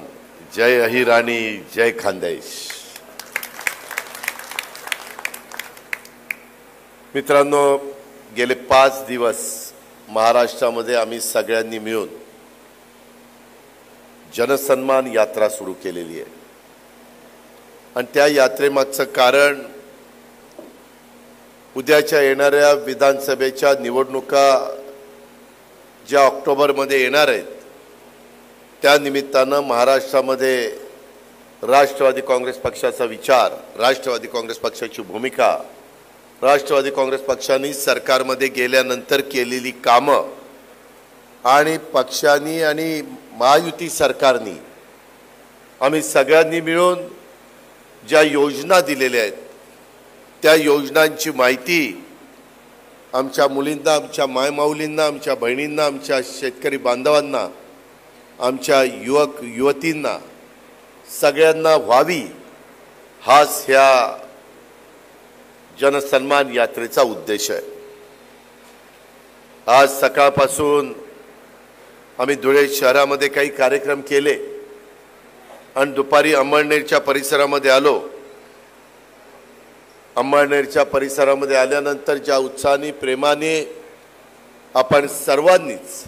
जय अहिराणी, जय खानदेश। मित्रांनो, गेले 5 दिवस महाराष्ट्रामध्ये आम्ही सगळ्यांनी मिळून जनसन्मान यात्रा सुरू केलेली आहे आणि त्या यात्रेमागचं कारण उद्याच्या येणाऱ्या विधानसभेच्या निवडणुका ज्या ऑक्टोबरमध्ये येणार आहेत त्या निमित्तानं महाराष्ट्रामध्ये राष्ट्रवादी काँग्रेस पक्षाचा विचार, राष्ट्रवादी काँग्रेस पक्षाची भूमिका, राष्ट्रवादी काँग्रेस पक्षाने सरकारमध्ये गेल्यानंतर केलेली कामं आणि पक्षांनी आणि महायुती सरकारनी आम्ही सगळ्यांनी मिळून ज्या योजना दिलेल्या आहेत त्या योजनांची माहिती आमच्या मुलींना, आमच्या मायमाऊलींना, आमच्या बहिणींना, आमच्या शेतकरी बांधवांना, आमच्या युवक युवतींना सगळ्यांना व्हावी हाच ह्या जनसन्मान यात्रेचा उद्देश आहे। आज सकाळपासून आम्ही धुळे शहरामध्ये काही कार्यक्रम केले आणि दुपारी अंमळनेरच्या परिसरामध्ये आलो। अंमळनेरच्या परिसरामध्ये आल्यानंतर ज्या उत्साहाने प्रेमाने आपण सर्वांनीच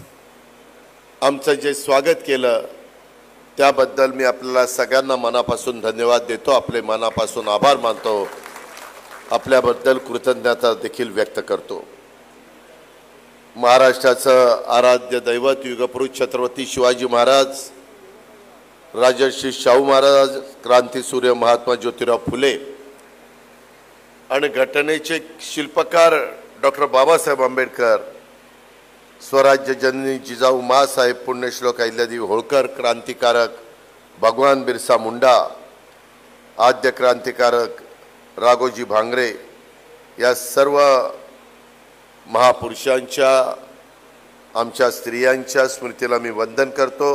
आमचं जे स्वागत केलं त्याबद्दल मी आपल्याला सगळ्यांना मनापासून धन्यवाद देतो, आपले मनापासून आभार मानतो, आपल्याबद्दल कृतज्ञता देखील व्यक्त करतो। महाराष्ट्राचं आराध्य दैवत युगपुरुष छत्रपती शिवाजी महाराज, राजर्षी शाहू महाराज, क्रांतीसूर्य महात्मा ज्योतिराव फुले आणि घटनेचे शिल्पकार डॉक्टर बाबासाहेब आंबेडकर, स्वराज्य जननी जिजाऊ माँसाहेब, पुण्यश्लोक अहिल्यादेवी होळकर, क्रांतिकारक भगवान बिरसा मुंडा, आद्य क्रांतिकारक राघोजी भांगरे या सर्व महापुरुषांच्या आमच्या स्त्रियांच्या स्मृतीला मी वंदन करतो।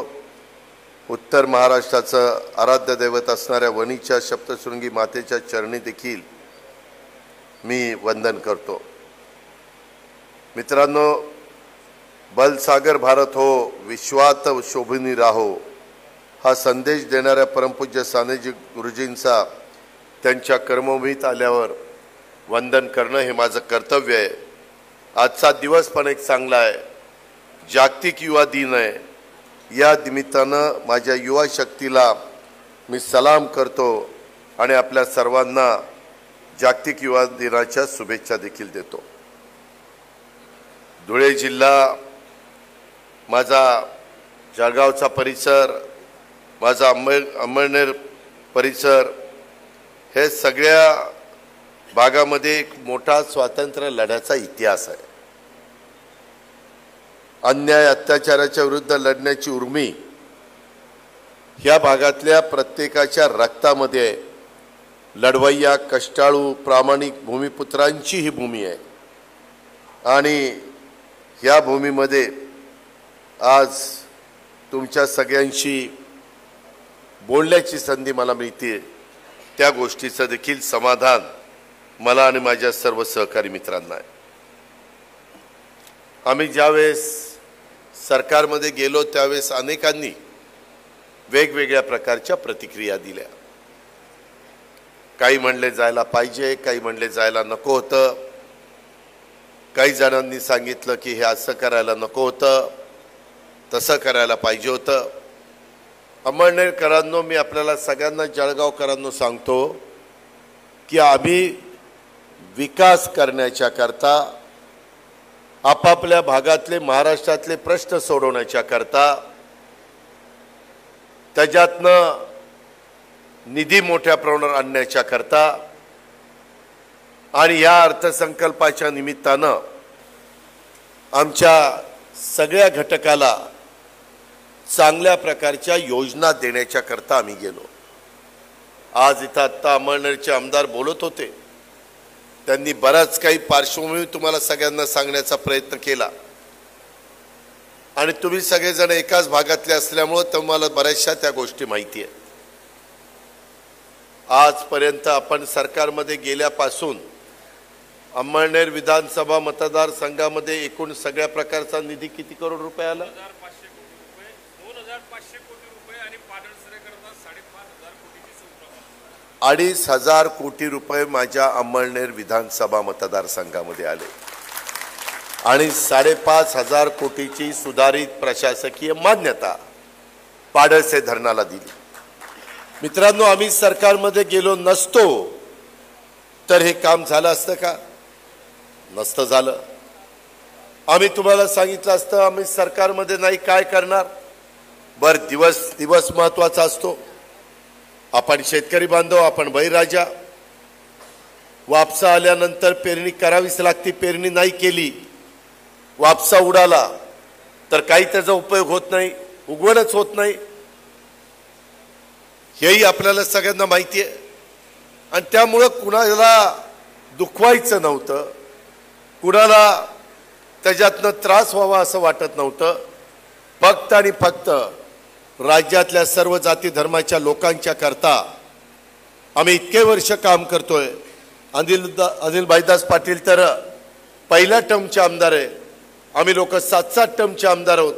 उत्तर महाराष्ट्राचं आराध्य दैवत असणाऱ्या वणीच्या सप्तशृंगी मातेच्या चरणी देखील मी वंदन करतो। मित्रांनो, बलसागर भारत हो, विश्वात शोभनी राहो हा संदेश देणाऱ्या परमपूज्य सानेजी गुरुजींचा त्यांच्या कर्मभूमीत आल्यावर वंदन करणं हे माझं कर्तव्य आहे। आजचा दिवस पण एक चांगला आहे, जागतिक युवा दिन आहे। या निमित्तानं माझ्या युवा शक्तीला मी सलाम करतो आणि आपल्या सर्वांना जागतिक युवा दिनाच्या शुभेच्छा देखील देतो। धुळे जिल्हा, माझा जळगावचा परिसर, माझा अंमळनेर परिसर हे सगळ्या भागामध्ये एक मोठा स्वातंत्र्य लढ्याचा इतिहास आहे। अन्याय अत्याचाराच्या विरुद्ध लढण्याची उर्मी ह्या भागातल्या प्रत्येकाच्या रक्तामध्ये आहे। लढवय्या, कष्टाळू, प्रामाणिक भूमिपुत्रांची ही भूमी आहे आणि ह्या भूमीमध्ये आज तुमच्या सगळ्यांशी बोलण्याची संधी मला मिळते, त्या गोष्टीचं देखील समाधान मला आणि माझ्या सर्व सहकारी मित्रांना आहे। आम्ही ज्यावेळेस सरकारमध्ये गेलो त्यावेळेस अनेकांनी वेगवेगळ्या प्रकारच्या प्रतिक्रिया दिल्या। काही म्हणले जायला पाहिजे, काही म्हणले जायला नको होतं, काही जणांनी सांगितलं की हे असं करायला नको होतं, तसं करायला पाहिजे होतं। अंमळनेरकरांनो, मी आपल्याला सगळ्यांना जळगावकरांनो सांगतो की आम्ही विकास करण्याच्या करता, आपापल्या भागातले महाराष्ट्रातले प्रश्न सोडवण्याच्या करता, त्याच्यातनं निधी मोठ्या प्रमाणावर आणण्याच्या करता आणि या अर्थसंकल्पाच्या निमित्तानं आमच्या सगळ्या घटकाला चांगल्या प्रकारच्या योजना देण्याच्या करता आम्ही गेलो। आज इथं आत्ता अंमळनेरचे आमदार बोलत होते, त्यांनी बराच काही पार्श्वभूमी तुम्हाला सगळ्यांना सांगण्याचा प्रयत्न केला आणि तुम्ही सगळेजण एकाच भागातले असल्यामुळे तुम्हाला बऱ्याचशा त्या गोष्टी माहिती आहेत। आजपर्यंत आपण सरकारमध्ये गेल्यापासून अंमळनेर विधानसभा मतदारसंघामध्ये एकूण सगळ्या प्रकारचा निधी किती करोड रुपये आला? 2500 कोटी रुपये आणि पाडळसरेकरता 5,500 कोटीची सुप्रभात 2,500 कोटी रुपये माझ्या अंमळनेर विधानसभा मतदारसंघामध्ये आले आणि 5,500 कोटीची सुधारित प्रशासकीय मान्यता पाडळसे धरणाला दिली. मित्रांनो, आम्ही सरकारमध्ये गेलो नसतो तर हे काम झालं असतं का? नसतं झालं. आम्ही तुम्हाला सांगितलं असतं आम्ही सरकारमध्ये नाही काय करणार. बर, दिवस महत्वाचा असतो. आपण शेतकरी बांधव, आपण बळीराजा. वापसा आल्यानंतर पेरणी करावीच लागते. पेरणी नाही केली, वापसा उडाला तर काही त्याचा उपयोग होत नाही, उगवणच होत नाही. हेही आपल्याला सगळ्यांना माहिती आहे. आणि त्यामुळं कुणाला दुखवायचं नव्हतं, कुणाला त्याच्यातनं त्रास व्हावा असं वाटत नव्हतं. फक्त आणि फक्त राज्यातल्या सर्व जाती धर्माच्या लोकांच्या करता आम्ही इतके वर्ष काम करतोय. अनिल भाईदास पाटील तर पहिल्या टर्मचे आमदार आहे. आम्ही लोक 7-7 टर्मचे आमदार आहोत.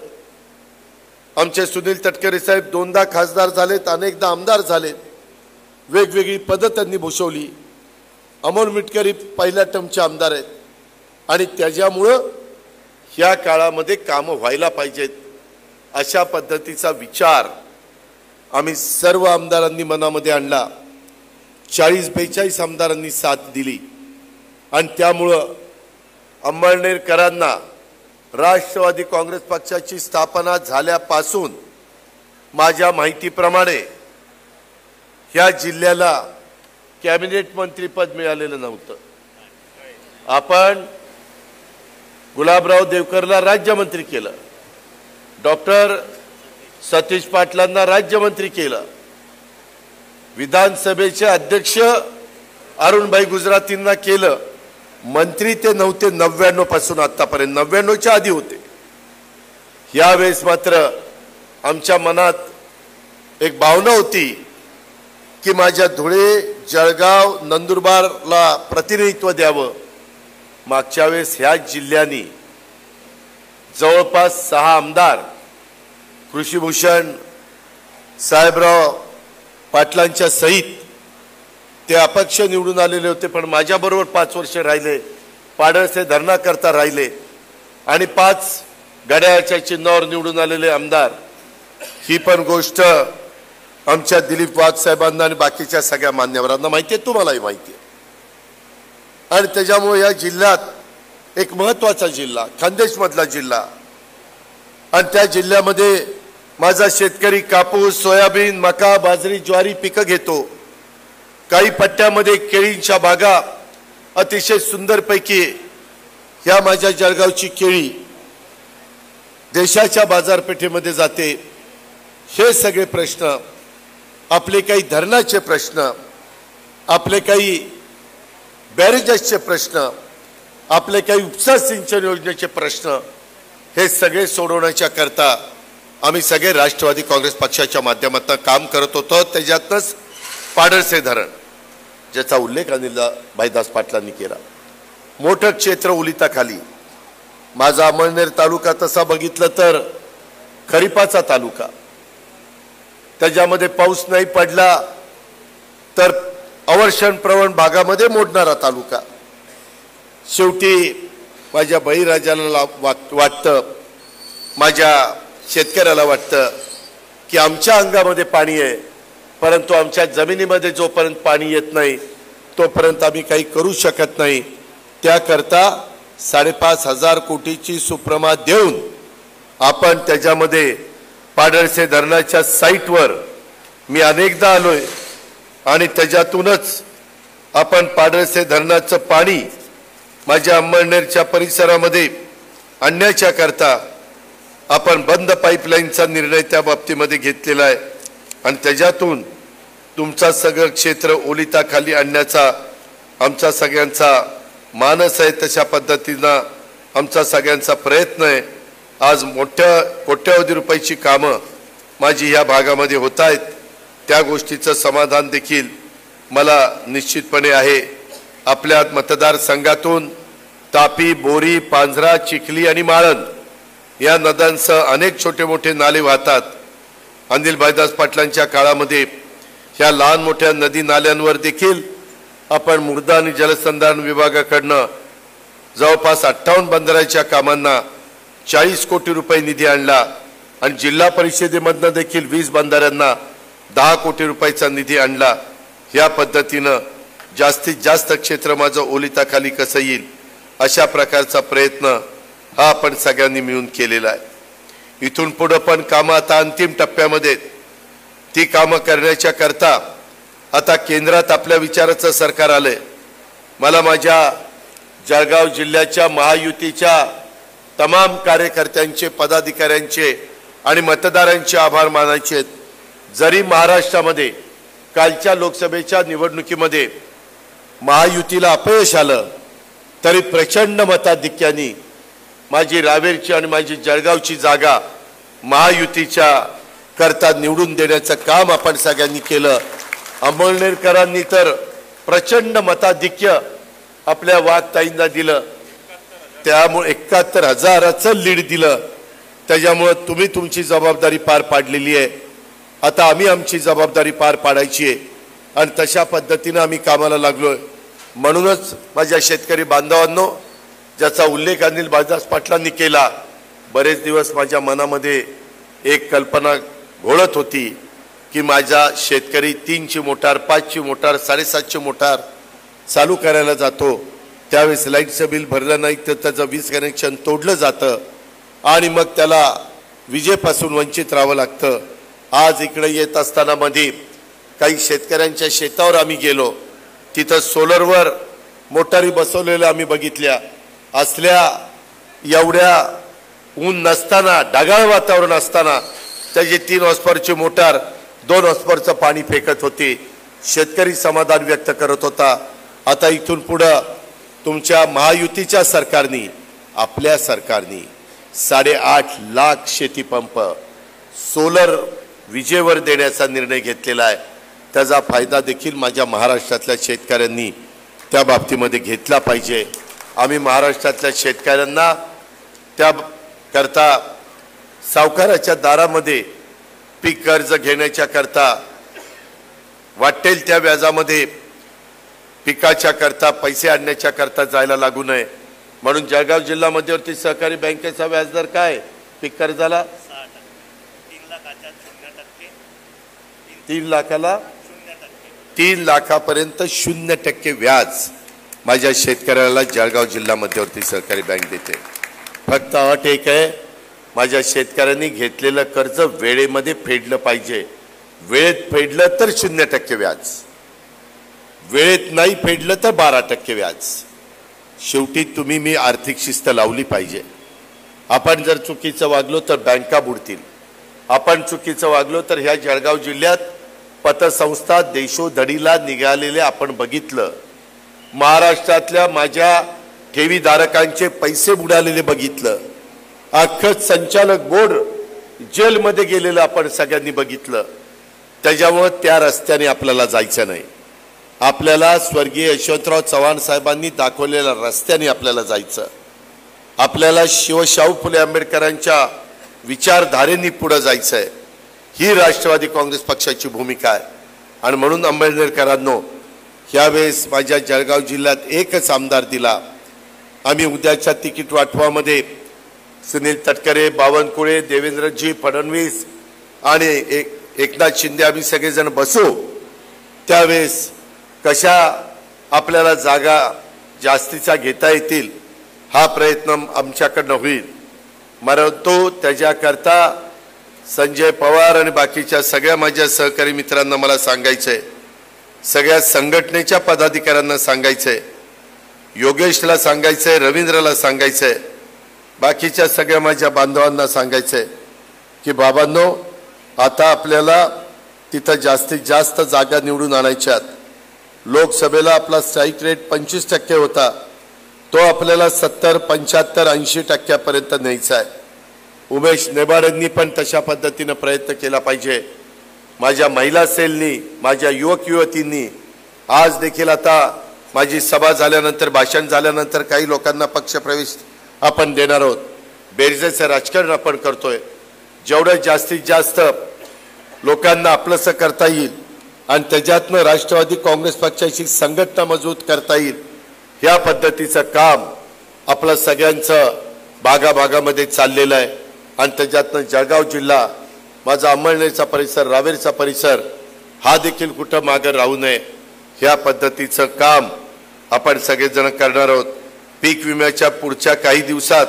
आमचे सुनील तटकरे साहेब 2दा खासदार झालेत, अनेकदा आमदार झालेत, वेगवेगळी पदं त्यांनी भूषवली. अमोल मिटकरी पहिल्या टर्मचे आमदार आहेत. आणि त्याच्यामुळं ह्या काळामध्ये कामं व्हायला पाहिजेत अशा पद्धतीचा विचार आम्ही सर्व आमदारांनी मनामध्ये आणला. 40-42 आमदारांनी साथ दिली. आणि त्यामुळं अंमळनेरकरांना राष्ट्रवादी काँग्रेस पक्षाची स्थापना झाल्यापासून माझ्या माहितीप्रमाणे ह्या जिल्ह्याला कॅबिनेट मंत्रीपद मिळालेलं नव्हतं. आपण गुलाबराव देवकरला राज्यमंत्री केलं, डॉक्टर सतीश पाटलांना राज्यमंत्री केलं, विधानसभेचे अध्यक्ष अरुणभाई गुजरातींना केलं. मंत्री ते नव्हते 99 पासून आतापर्यंत, 99च्या आधी होते. यावेळेस मात्र आमच्या मनात एक भावना होती की माझ्या धुळे, जळगाव, नंदुरबारला प्रतिनिधित्व द्यावं. मागच्या वेळेस ह्या जिल्ह्यांनी जवळपास 6 आमदार कृषीभूषण साहेबराव पाटलांच्या सहित ते अपक्ष निवडून आलेले होते. पण माझ्याबरोबर 5 वर्ष राहिले, पाडळसे धरणाकरता राहिले. आणि 5 घड्याळाच्या चिन्हावर निवडून आलेले आमदार. ही पण गोष्ट आमच्या दिलीप वाघ साहेबांना आणि बाकीच्या सगळ्या मान्यवरांना माहिती आहे, तुम्हालाही माहिती आहे. आणि त्याच्यामुळे या जिल्ह्यात एक महत्वाचा जिल्हा, खानदेशमधला जिल्हा, आणि त्या जिल्ह्यामध्ये माझा शेतकरी कापूस, सोयाबीन, मका, बाजरी, ज्वारी पिकं घेतो. काही पट्ट्यामध्ये केळींच्या बागा अतिशय सुंदरपैकी. ह्या माझ्या जळगावची केळी देशाच्या बाजारपेठेमध्ये जाते. हे सगळे प्रश्न, आपले काही धरणाचे प्रश्न, आपले काही बॅरेजेसचे प्रश्न, आपले काही उपसा सिंचन योजनेचे प्रश्न, हे सगळे सोडवण्याच्या करता आम्ही सगळे राष्ट्रवादी काँग्रेस पक्षाच्या माध्यमातून काम करत होतो. त्याच्यातच पाडळसे धरण, ज्याचा उल्लेख अनिल भाईदास पाटलांनी केला, मोठं क्षेत्र ओलिताखाली. माझा अंमळनेर तालुका तसा बघितलं तर खरीपाचा तालुका. त्याच्यामध्ये पाऊस नाही पडला तर अवर्षण प्रवण भागामध्ये मोडणारा तालुका. शेवटी माझ्या बळीराजाला वाटतं, माझ्या शेतकऱ्याला वाटतं की आमच्या अंगामध्ये पाणी आहे, परंतु आमच्या जमिनीमध्ये जोपर्यंत पाणी येत नाही तोपर्यंत आम्ही काही करू शकत नाही. त्याकरता 5,500 कोटीची सुप्रमा देऊन आपण त्याच्यामध्ये पाडळसे धरणाच्या साईटवर मी अनेकदा आलोय. आणि त्याच्यातूनच आपण पाडळसे धरणाचं पाणी माझ्या अंमळनेरच्या परिसरामध्ये आणण्याच्या करता आपण बंद पाईपलाईनचा निर्णय त्या बाबतीमध्ये घेतलेला आहे. आणि त्याच्यातून तुमचा सगळं क्षेत्र ओलिताखाली आणण्याचा आमचा सगळ्यांचा मानस आहे. तशा पद्धतीनं आमचा सगळ्यांचा प्रयत्न आहे. आज मोठ्या कोट्यावधी रुपयाची कामं माझी या भागामध्ये होत आहेत. त्या गोष्टीचं समाधान देखील मला निश्चितपणे आहे. आपल्या मतदारसंघातून तापी, बोरी, पांझरा, चिखली आणि माळण या नद्यांसह अनेक छोटे मोठे नाले वाहतात. अनिल भाईदास पाटलांच्या काळामध्ये ह्या लहान मोठ्या नदी नाल्यांवर देखील आपण मृदा आणि जलसंधारण विभागाकडनं जवळपास 58 बंदराच्या कामांना 40 कोटी रुपये निधी आणला. आणि जिल्हा परिषदेमधनं देखील 20 बंधाऱ्यांना 10 कोटी रुपयाचा निधी आणला। या पद्धतीनं जास्तीत जास्त क्षेत्र माझं ओलिताखाली कसं येईल अशा प्रकारचा प्रयत्न हा आपण सगळ्यांनी मिळून केलेला आहे। इथून पुढे पण कामं आता अंतिम टप्प्यामध्ये, ती कामं करण्याच्या करता आता केंद्रात आपल्या विचाराचं सरकार आलंय। मला माझ्या जळगाव जिल्ह्याच्या महायुतीच्या तमाम कार्यकर्त्यांचे, पदाधिकाऱ्यांचे आणि मतदारांचे आभार मानायचे आहेत। जरी महाराष्ट्रामध्ये कालच्या लोकसभेच्या निवडणुकीमध्ये महायुतीला अपयश आलं तरी प्रचंड मताधिक्याने माझी रावेरची आणि माझी जळगावची जागा महायुतीच्या करता निवडून देण्याचं काम आपण सगळ्यांनी केलं। अंमळनेरकरांनी तर प्रचंड मताधिक्य आपल्या वाघताईंना दिलं, त्यामुळे 71,000चं लीड दिलं। त्याच्यामुळे तुम्ही तुमची जबाबदारी पार पाडलेली आहे, आता आम्ही आमची जबाबदारी पार पाडायची आहे आणि तशा पद्धतीने आम्ही कामाला लागलोय। म्हणूनच माझ्या शेतकरी बांधवांनो, ज्याचा उल्लेख अनिल बाळदास पाटलांनी केला, बरेच दिवस माझ्या मनामध्ये एक कल्पना घोळत होती की माझा शेतकरी 3ची मोटार, 5ची मोटार, 7.5ची मोटार चालू करायला जातो, त्यावेळेस लाईटचं बिल भरलं नाही तर त्याचं वीज कनेक्शन तोडलं जातं आणि मग त्याला विजेपासून वंचित राहावं लागतं। आज इकडे येत असताना मध्ये काही शेतकऱ्यांच्या शेतावर आम्ही गेलो, तिथं सोलरवर मोटारी बसवलेल्या आम्ही बघितल्या। असल्या एवढ्या ऊन नसताना, ढगाळ वातावरण असताना त्याची 3 हॉर्सपावरची मोटार 2 हॉर्सपावरचं पाणी फेकत होती। शेतकरी समाधान व्यक्त करत होता। आता इथून पुढं तुमच्या महायुतीच्या सरकारनी, आपल्या सरकारनी 8.5 लाख शेतीपंप सोलर विजेवर देण्याचा निर्णय घेतलेला आहे। त्याचा फायदा देखील माझ्या महाराष्ट्रातल्या शेतकऱ्यांनी त्या बाबतीमध्ये घेतला पाहिजे। आम्ही महाराष्ट्रातल्या शेतकऱ्यांना त्या करता सावकाराच्या दारामध्ये पीक कर्ज घेण्याच्या करता वाटेल त्या व्याजामध्ये पिकाच्या करता पैसे आणण्याच्या करता जायला लागू नये म्हणून जळगाव जिल्हा मध्यवर्ती सहकारी बँकेचा व्याजदर काय पीक कर्जाला 3 लाखाला 3 लाखापर्यंत 0% व्याज माझ्या शेतकऱ्याला जळगाव जिल्हा मध्यवर्ती सहकारी बँक देते। फक्त अट एक आहे, माझ्या शेतकऱ्यांनी घेतलेलं कर्ज वेळेमध्ये फेडलं पाहिजे। वेळेत फेडलं तर 0% व्याज, वेळेत नाही फेडलं तर 12% व्याज। शेवटी तुम्ही मी आर्थिक शिस्त लावली पाहिजे। आपण जर चुकीचं वागलो तर बँका बुडतील, आपण चुकीचं वागलो तर ह्या जळगाव जिल्ह्यात पतसंस्था देशोधडीला निघालेले आपण बघितलं। महाराष्ट्रातल्या माझ्या ठेवीधारकांचे पैसे बुडालेले बघितलं। अख्खं संचालक बोर्ड जेलमध्ये गेलेलं आपण सगळ्यांनी बघितलं। त्याच्यामुळे त्या रस्त्याने आपल्याला जायचं नाही, आपल्याला स्वर्गीय यशवंतराव चव्हाण साहेबांनी दाखवलेल्या रस्त्याने आपल्याला जायचं। आपल्याला शिवशाहू फुले आंबेडकरांच्या विचारधारेने पुढे जायचं आहे। ही राष्ट्रवादी काँग्रेस पक्षाची भूमिका आहे आणि म्हणून अंबेडकरांनो यावेळेस माझ्या जळगाव जिल्ह्यात एकच आमदार दिला। आम्ही उद्याच्या तिकीट वाटपामध्ये सुनील तटकरे, बावनकुळे, देवेंद्रजी फडणवीस आणि एकनाथ शिंदे आम्ही सगळेजण बसू, त्यावेळेस कशा आपल्याला जागा जास्तीचा घेता येतील हा प्रयत्न आमच्याकडनं होईल। परंतु त्याच्याकरता संजय पवार आणि बाकीच्या सगळ्या माझ्या सहकारी मित्रांना मला सांगायचंय, सगळ्या संघटनेच्या पदाधिकाऱ्यांना सांगायचंय, योगेशला सांगायचंय, रवींद्रला सांगायचंय, बाकीच्या सगळ्या माझ्या बांधवांना सांगायचंय की बाबांनो आता आपल्याला तिथं जास्तीत जास्त जागा निवडून आणायच्यात। लोकसभेला आपला स्ट्राईक रेट 25% होता, तो आपल्याला 70, 75, 80% पर्यंत न्यायचा आहे। उमेश नेबाडेंनी पण तशा पद्धतीने प्रयत्न केला पाहिजे। माझ्या महिला सेलनी, माझ्या युवक युवतींनी आज देखील आता माझी सभा झाल्यानंतर, भाषण झाल्यानंतर काही लोकांना पक्षप्रवेश आपण देणार आहोत। बेरजेचं राजकारण आपण करतोय, जेवढं जास्तीत जास्त लोकांना आपलंसं करता येईल आणि त्याच्यातनं राष्ट्रवादी काँग्रेस पक्षाची संघटना मजबूत करता येईल या पद्धतीचं काम आपलं सगळ्यांचं भागाभागामध्ये चाललेलं आहे आणि त्याच्यातनं जळगाव जिल्हा, माझा अंमळनेरचा परिसर, रावेरचा परिसर हा देखील कुठं मागे राहू नये ह्या पद्धतीचं काम आपण सगळेजण करणार आहोत. पीक विम्याच्या पुढच्या काही दिवसात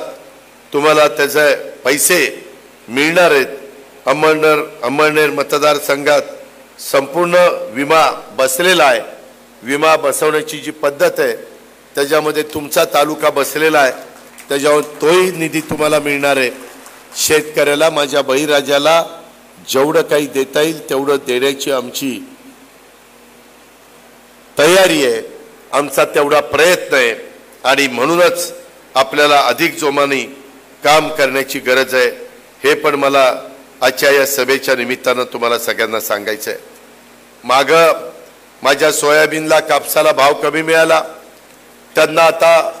तुम्हाला त्याचे पैसे मिळणार आहेत. अंमळनेर मतदारसंघात संपूर्ण विमा बसलेला आहे. विमा बसवण्याची जी पद्धत आहे त्याच्यामध्ये तुमचा तालुका बसलेला आहे, त्याच्यावर तोही निधी तुम्हाला मिळणार आहे. शेतकऱ्याला, माझ्या बळीराजाला जेवढं काही देता येईल तेवढं देण्याची आमची तयारी आहे, आमचा तेवढा प्रयत्न आहे आणि म्हणूनच आपल्याला अधिक जोमाने काम करण्याची गरज आहे. हे पण मला आजच्या या सभेच्या निमित्तानं तुम्हाला सगळ्यांना सांगायचं आहे. मागं माझ्या सोयाबीनला, कापसाला भाव कमी मिळाला, त्यांना आता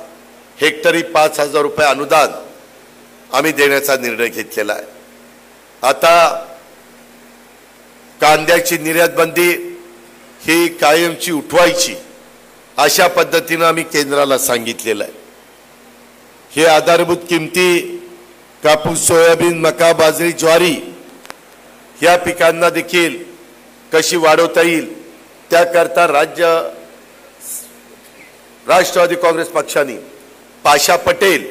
हेक्टरी 5,000 रुपये अनुदान आम्ही देण्याचा निर्णय घेतलेला आहे. आता कांद्याची निर्यात बंदी ही कायमची उठवायची अशा पद्धतीनं आम्ही केंद्राला सांगितलेलं आहे. हे आधारभूत किमती कापूस, सोयाबीन, मका, बाजरी, ज्वारी या पिकांना देखील कशी वाढवता येईल त्याकरता राष्ट्रवादी काँग्रेस पक्षाने पाशा पटेल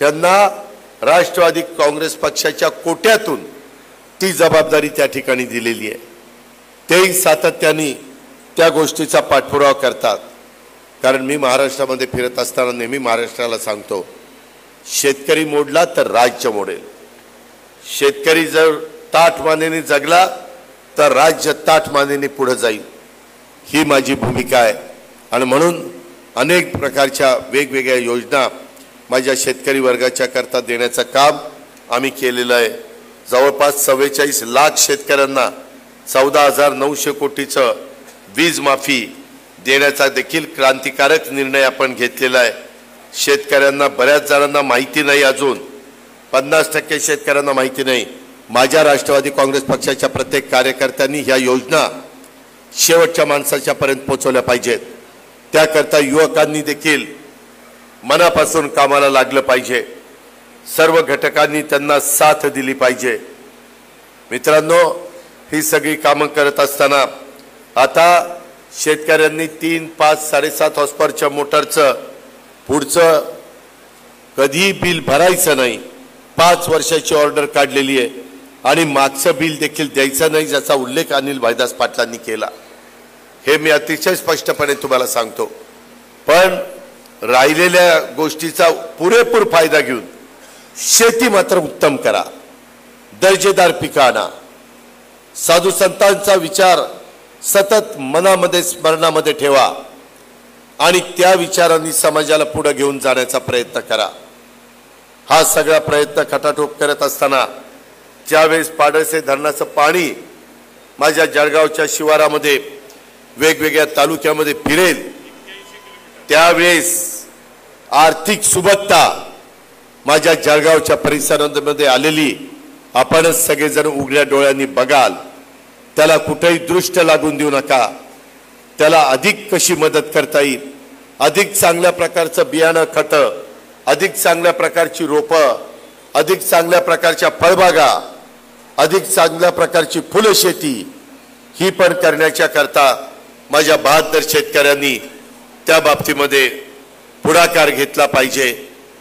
यांना राष्ट्रवादी काँग्रेस पक्षाच्या कोट्यातून ती जबाबदारी त्या ठिकाणी दिलेली आहे. तेही सातत्याने त्या गोष्टीचा पाठपुरावा करतात. कारण मी महाराष्ट्रामध्ये फिरत असताना नेहमी महाराष्ट्राला सांगतो, शेतकरी मोडला तर राज्य मोडेल. शेतकरी जर ताठमानेने जगला तर राज्य ताठमानेने पुढे जाईल, ही माझी भूमिका आहे. आणि म्हणून अनेक प्रकारच्या वेगवेगळ्या योजना माझ्या शेतकरी वर्गाच्या करता देण्याचं काम आम्ही केलेलं आहे. जवळपास 44 लाख शेतकऱ्यांना 14,900 कोटीचं वीज माफी देण्याचा देखील क्रांतिकारक निर्णय आपण घेतलेला आहे. शेतकऱ्यांना, बऱ्याच जणांना माहिती नाही, अजून 50% शेतकऱ्यांना माहिती नाही. माझ्या राष्ट्रवादी काँग्रेस पक्षाच्या प्रत्येक कार्यकर्त्यांनी ह्या योजना शेवटच्या माणसाच्या पर्यंत पोहोचवल्या पाहिजेत. त्याकरता युवकांनी देखील मनापासून कामाला लागलं पाहिजे. सर्व घटकांनी त्यांना साथ दिली पाहिजे. मित्रांनो, ही सगळी कामं करत असताना आता शेतकऱ्यांनी 3, 5, 7.5 हॉर्सपावरच्या मोटरचं पुढचं कधीही बिल भरायचं नाही, 5 वर्षाची ऑर्डर काढलेली आहे आणि मागचं बिल देखील द्यायचं नाही, ज्याचा उल्लेख अनिल भाईदास पाटलांनी केला. हे मी अतिशय स्पष्टपणे तुम्हाला सांगतो. पण राहिलेल्या गोष्टीचा पुरेपूर फायदा घेऊन शेती मात्र उत्तम करा, दर्जेदार पिकं आणा. साधू संतांचा विचार सतत मनामध्ये, स्मरणामध्ये ठेवा आणि त्या विचारांनी समाजाला पुढे घेऊन जाण्याचा प्रयत्न करा. हा सगळा प्रयत्न खटाटोप करत असताना ज्यावेळेस पाडळसे धरणाचं पाणी माझ्या जळगावच्या शिवारामध्ये वेगवेगळ्या तालुक्यामध्ये फिरेल, त्यावेळेस आर्थिक सुबत्ता माझ्या जळगावच्या परिसरामध्ये आलेली आपणच सगळेजण उघड्या डोळ्यांनी बघाल. त्याला कुठेही दृष्ट लागून देऊ नका. त्याला अधिक कशी मदत करता येईल, अधिक चांगल्या प्रकारचं बियाणं, खतं, अधिक चांगल्या प्रकारची रोपं, अधिक चांगल्या प्रकारच्या फळबागा, अधिक चांगल्या प्रकारची फुलशेती ही पण करण्याच्या करता माझ्या 72 शेतकऱ्यांनी त्या बाबतीमध्ये पुढाकार घेतला पाहिजे.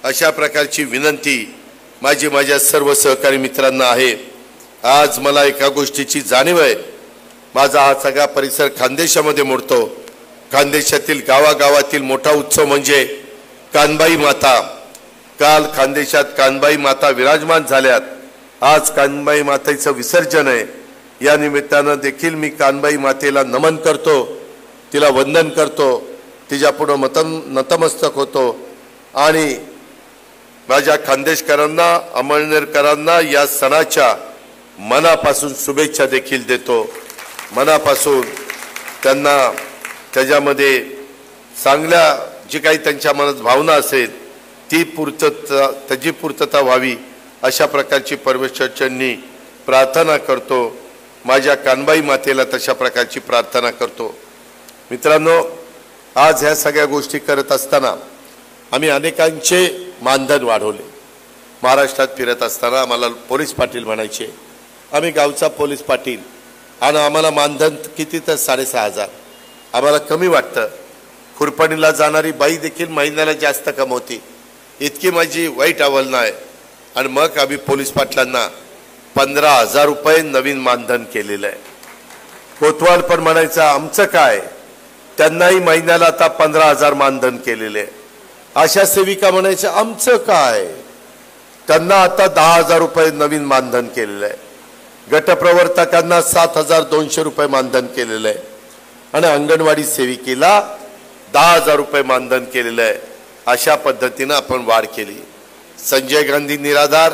अशा प्रकारची विनंती माझी माझ्या सर्व सहकारी मित्रांना आहे. आज मला एका गोष्टीची जाणीव आहे. माझा हा सगळा परिसर खानदेशामध्ये मोडतो. खानदेशातील गावागावातील मोठा उत्सव म्हणजे कानबाई माता. काल खानदेशात कानबाई माता विराजमान झाल्यात. आज कानबाई मातेचं विसर्जन आहे. या निमित्तानं देखील मी कानबाई मातेला नमन करतो, तिला वंदन करतो, तिच्या पुढं नतमस्तक होतो आणि माझ्या खानदेशकरांना, अंमळनेरकरांना या सणाच्या मनापासून शुभेच्छा देखील देतो. मनापासून त्यांना त्याच्यामध्ये चांगल्या जी काही त्यांच्या मनात भावना असेल त्याची पूर्तता व्हावी अशा प्रकारची परमेश्वरचरणी प्रार्थना करतो. माझ्या कानबाई मातेला तशा प्रकारची प्रार्थना करतो. मित्रांनो, आज ह्या सगळ्या गोष्टी करत असताना आम्ही अनेकांचे मानधन वाढवले. महाराष्ट्रात फिरत असताना आम्हाला पोलीस पाटील म्हणायचे. आम्ही गावचा पोलीस पाटील आणि आम्हाला मानधन किती तर 6,500. आम्हाला कमी वाटतं. खुरपणीला जाणारी बाई देखील महिन्याला जास्त कमवते. इतकी माझी वाईट आव्हानं आहे. आणि मग आम्ही पोलीस पाटलांना 15,000 रुपये नवीन मानधन केलेलं आहे. कोतवाल पण म्हणायचं आमचं काय, त्यांनाही महिन्याला आता 15,000 मानधन केलेले आहे. आशा सेविका म्हणायचं आमचं काय, त्यांना आता 10,000 रुपये नवीन मानधन केलेलं आहे. गटप्रवर्तकांना 7,200 रुपये मानधन केलेलं आहे. आणि अंगणवाडी सेविकेला 10,000 रुपये मानधन केलेलं आहे. अशा पद्धतीनं आपण वाढ केली. संजय गांधी निराधार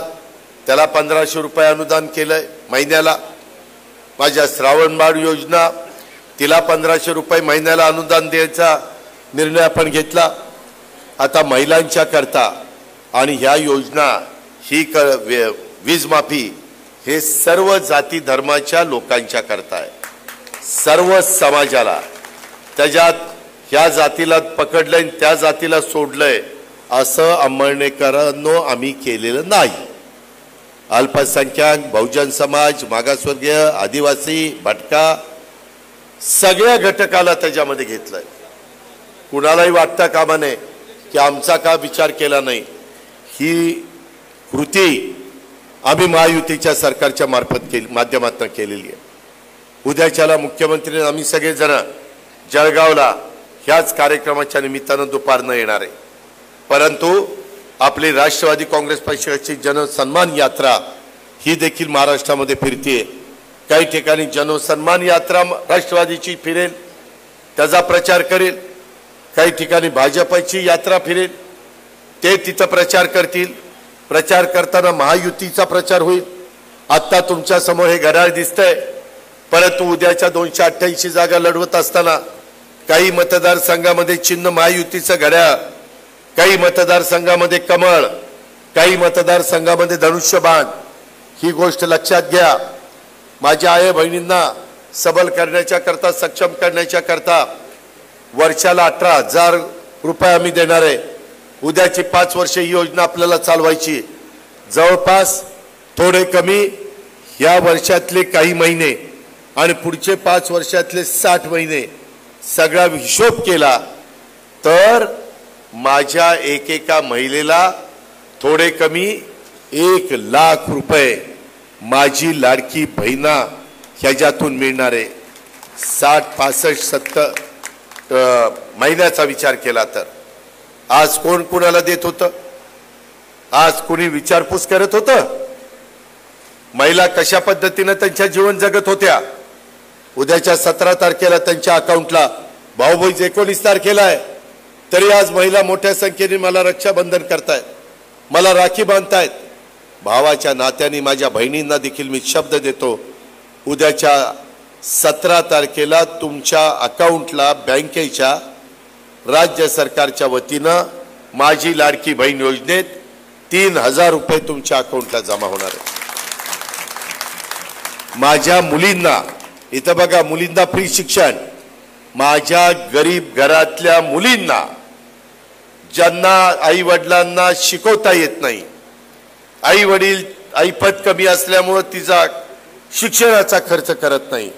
त्याला 1,500 रुपये अनुदान केलंय महिन्याला. माझ्या श्रावणबाळ योजना तिला 1,500 रुपये महिन्याला अनुदान द्यायचा निर्णय आपण घेतला. आता महिलांच्या करता आणि ह्या योजना ही वीज माफी हे सर्व जाती धर्माच्या लोकांच्या करता आहे. सर्व समाजाला, त्याच्यात ह्या जातीला पकडलंय त्या जातीला सोडलंय असं अंमळनेकरांनो आम्ही केलेलं नाही. अल्पसंख्याक, बहुजन समाज, मागासवर्गीय, आदिवासी, भटका सगळ्या घटकाला त्याच्यामध्ये घेतलंय. कुणालाही वाटता कामा नये की आमचा का विचार केला नाही. ही कृती आम्ही महायुतीच्या सरकारच्या माध्यमातून केलेली आहे. उद्याच्याला मुख्यमंत्री आम्ही सगळेजण जळगावला ह्याच कार्यक्रमाच्या निमित्तानं दुपारनं येणार आहे. परंतु आपली राष्ट्रवादी काँग्रेस पक्षाची जनसन्मान यात्रा ही देखील महाराष्ट्रामध्ये फिरते. काही ठिकाणी जनसन्मान यात्रा राष्ट्रवादीची फिरेल, त्याचा प्रचार करेल. काही ठिकाणी भाजपची यात्रा फिरेल, ते तिथं प्रचार करतील. प्रचार करताना महायुतीचा प्रचार होईल. आत्ता तुमच्या समोर हे घड्याळ दिसतंय. परंतु उद्याच्या 288 जागा लढवत असताना काही मतदारसंघामध्ये चिन्ह महायुतीचं घड्याळ, काही मतदारसंघामध्ये कमळ, काही मतदारसंघामध्ये धनुष्यबाण. ही गोष्ट लक्षात घ्या. माझ्या आई बहिणींना सबल करण्याच्या करता, सक्षम करण्याच्या करता वर्षाला 18,000 रुपये आम्ही देणार आहे. उद्याची 5 वर्षे ही योजना आपल्याला चालवायची. जवळपास थोडे कमी या वर्षातले काही महिने आणि पुढचे 5 वर्षातले 60 महिने सगळा हिशोब केला तर माझ्या एकेका महिलेला थोडे कमी 1,00,000 रुपये माझी लाडकी बहिणा ह्याच्यातून मिळणार आहे. 60, 65, 70 महिन्याचा विचार केला तर आज कोण कुणाला देत होतं? आज कुणी विचारपूस करत होतं? महिला कशा पद्धतीनं त्यांच्या जीवन जगत होत्या? उद्याच्या 17 तारखेला त्यांच्या अकाउंटला भाऊबीज 19 तारखेला आहे. तरी आज महिला मोठ्या संख्येने मला रक्षाबंधन करतायत, मला राखी बांधतायत. भावाच्या नात्याने माझ्या बहिणींना देखील मी शब्द देतो, उद्याच्या 17 तारखेला तुमच्या अकाउंटला बँकेच्या राज्य सरकारच्या वतीनं माझी लाडकी बहीण योजनेत 3,000 रुपये तुमच्या अकाउंटला जमा होणार आहे. माझ्या मुलींना इथं बघा, मुलींना फ्री शिक्षण. माझ्या गरीब घरातल्या मुलींना ज्यांना आई वडिलांना शिकवता येत नाही, आई वडील ऐपत कमी असल्यामुळे तिचा शिक्षणाचा खर्च करत नाही,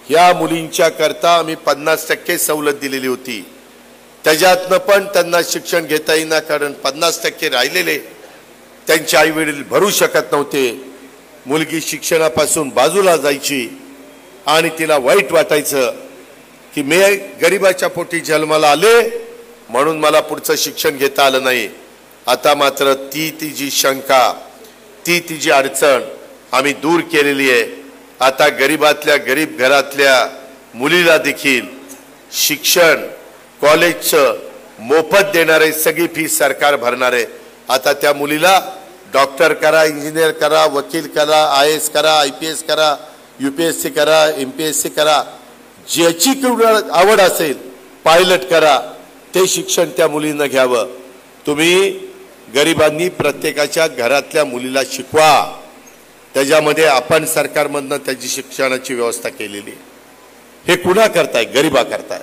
या मुलींच्या करता आम्ही 50% सवलत दिलेली होती. त्याच्यातनं पण त्यांना शिक्षण घेता येईना, कारण 50% राहिलेले त्यांचे आई वडील भरू शकत नव्हते. मुलगी शिक्षणापासून बाजूला जायची आणि तिला वाईट वाटायचं की मी गरिबाच्या पोटी जन्माला आले म्हणून मला पुढचं शिक्षण घेता आलं नाही. आता मात्र ती तिची शंका, ती तिची अडचण आम्ही दूर केलेली आहे. आता गरीबातल्या गरीब घरातल्या मुलीला देखील शिक्षण कॉलेजचं मोफत देणारे, सगळी फी सरकार भरणार आहे. आता त्या मुलीला डॉक्टर करा, इंजिनियर करा, वकील करा, IAS करा, IPS करा, UPSC करा, MPSC करा, ज्याची आवड असेल पायलट करा, ते शिक्षण त्या मुलींना घ्यावं. तुम्ही गरिबांनी प्रत्येकाच्या घरातल्या मुलीला शिकवा. त्याच्यामध्ये आपण सरकारमधनं त्याची शिक्षणाची व्यवस्था केलेली. हे कुणा करताय? गरिबा करताय.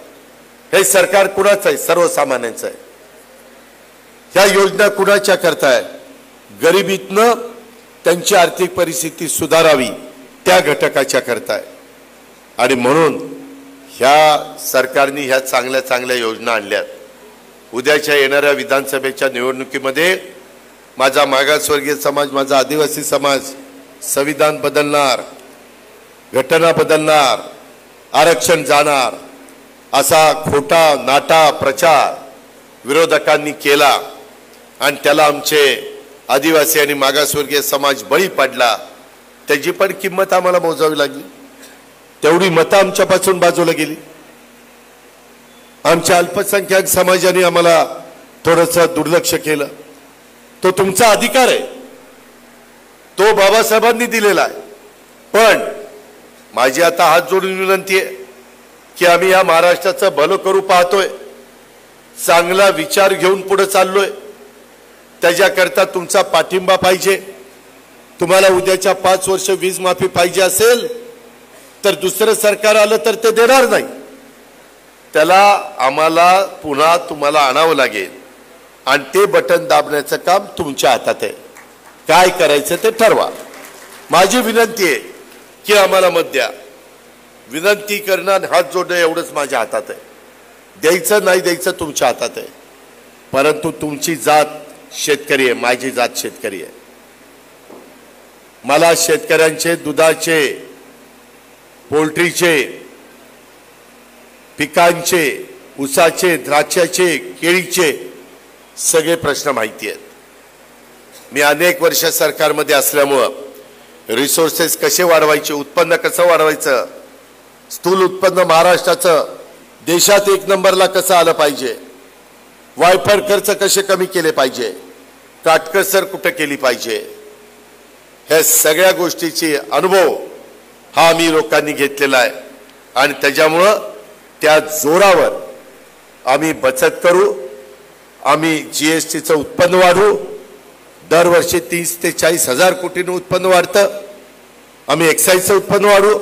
हे सरकार कुणाचं आहे? सर्वसामान्यांचं आहे. ह्या योजना कुणाच्या करताय? गरिबीतनं त्यांची आर्थिक परिस्थिती सुधारावी त्या घटकाच्या करता आहे. आणि म्हणून ह्या सरकारने ह्या चांगल्या चांगल्या योजना आणल्यात. उद्याच्या येणाऱ्या विधानसभेच्या निवडणुकीमध्ये माझा मागासवर्गीय समाज, माझा आदिवासी समाज संविधान बदलणार, घटना बदलणार, आरक्षण जाणार असा खोटा नाटा प्रचार विरोधकांनी केला आणि त्याला आमचे आदिवासी आणि मागासवर्गीय समाज बळी पडला. त्याची पण किंमत आम्हाला मोजावी लागली. तेवढी मतं आमच्यापासून बाजूला गेली. आमच्या अल्पसंख्याक समाजाने आम्हाला थोडंसं दुर्लक्ष केलं. तो तुमचा अधिकार आहे, तो बाबासाहेबांनी दिलेला आहे. पण माझी आता हात जोडून विनंती आहे की आम्ही या महाराष्ट्राचं भलं करू पाहतोय, चांगला विचार घेऊन पुढे चाललोय. त्याच्याकरता तुमचा पाठिंबा पाहिजे. तुम्हाला उद्याच्या 5 वर्ष वीज माफी पाहिजे असेल तर दुसरं सरकार आलं तर ते देणार नाही. त्याला आम्हाला पुन्हा तुम्हाला आणावं लागेल आणि ते बटन दाबण्याचं काम तुमच्या हातात आहे. काय करायचं ते ठरवा. माझी विनंती आहे की आम्हाला मत द्या. विनंती करणं आणि हात जोडणं एवढंच माझ्या हातात आहे. द्यायचं नाही द्यायचं तुमच्या हातात आहे. परंतु तुमची जात शेतकरी आहे, माझी जात शेतकरी आहे. मला शेतकऱ्यांचे दुधाचे, पोल्ट्रीचे, पिकांचे, ऊसाचे, द्राक्षाचे, केळीचे सगळे प्रश्न माहिती आहेत. मी अनेक वर्ष सरकारमध्ये असल्यामुळं रिसोर्सेस कसे वाढवायचे, उत्पन्न कसं वाढवायचं, स्थूल उत्पन्न महाराष्ट्राचं देशात 1 नंबरला कसं आलं पाहिजे, वायफळ खर्च कसे कमी केले पाहिजे, काटकसर कुठं केली पाहिजे, ह्या सगळ्या गोष्टीची अनुभव हा आम्ही लोकांनी घेतलेला आहे. आणि त्याच्यामुळं त्या जोरावर आम्ही बचत करू. आम्ही GSTचं उत्पन्न वाढवू. दरवर्षी 30 ते 40 हजार कोटींनी उत्पन्न वाढतं. आम्ही एक्साईजचं उत्पन्न वाढवू.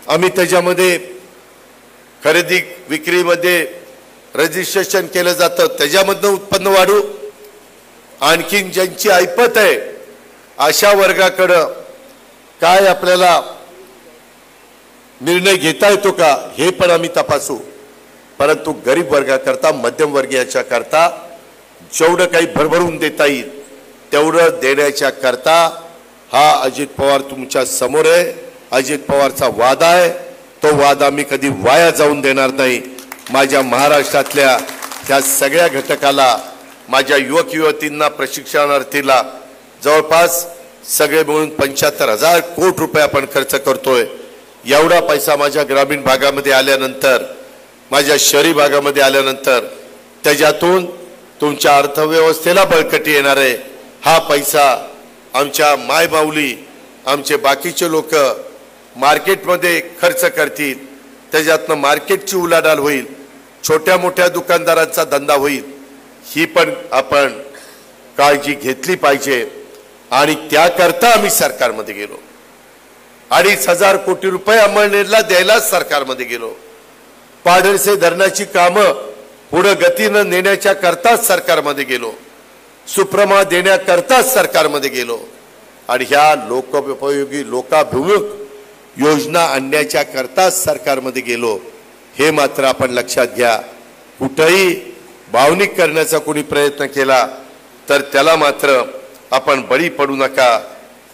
आम्ही त्याच्यामध्ये खरेदी विक्रीमध्ये रजिस्ट्रेशन केलं जातं त्याच्यामधनं उत्पन्न वाढू. आणखीन ज्यांची ऐपत आहे अशा वर्गाकडं काय आपल्याला निर्णय घेता येतो का हे पण आम्ही तपासू. परंतु गरीब वर्गाकरता, मध्यमवर्गीयाच्या करता जेवढं काही भरभरून देता येईल तेवढं देण्याच्या करता हा अजित पवार तुमच्या समोर आहे. अजित पवारचा वादा आहे. तो वादा आम्ही कधी वाया जाऊन देणार नाही. माझ्या महाराष्ट्रातल्या त्या सगळ्या घटकाला, माझ्या युवक युवतींना, प्रशिक्षणार्थीला जवळपास सगळे मिळून 75,000 कोटी रुपये आपण खर्च करतोय. एवढा पैसा माझ्या ग्रामीण भागामध्ये आल्यानंतर, माझ्या शहरी भागामध्ये आल्यानंतर त्याच्यातून तुमच्या अर्थव्यवस्थेला बळकटी येणार आहे. हा पैसा आमच्या मायमाऊली, आमचे बाकीचे लोक मार्केटमध्ये खर्च करतील. त्याच्यातनं मार्केटची उलाढाल होईल, छोट्या मोठ्या दुकानदारांचा धंदा होईल. ही पण आपण काळजी घेतली पाहिजे. आणि त्याकरता आम्ही सरकारमध्ये गेलो. 2,500 कोटी रुपये अंमळनेरला द्यायला सरकारमध्ये गेलो. पाडळसे धरणाची कामं पुढे गतीनं नेण्याच्या करताच सरकारमध्ये गेलो. सुप्रमा देण्याकरताच सरकारमध्ये गेलो. आणि ह्या लोकोपयोगी, लोकाभिमुख योजना आणण्याच्या करताच सरकारमध्ये गेलो. हे मात्र आपण लक्षात घ्या. कुठेही भावनिक करण्याचा कोणी प्रयत्न केला तर त्याला मात्र आपण बळी पडू नका.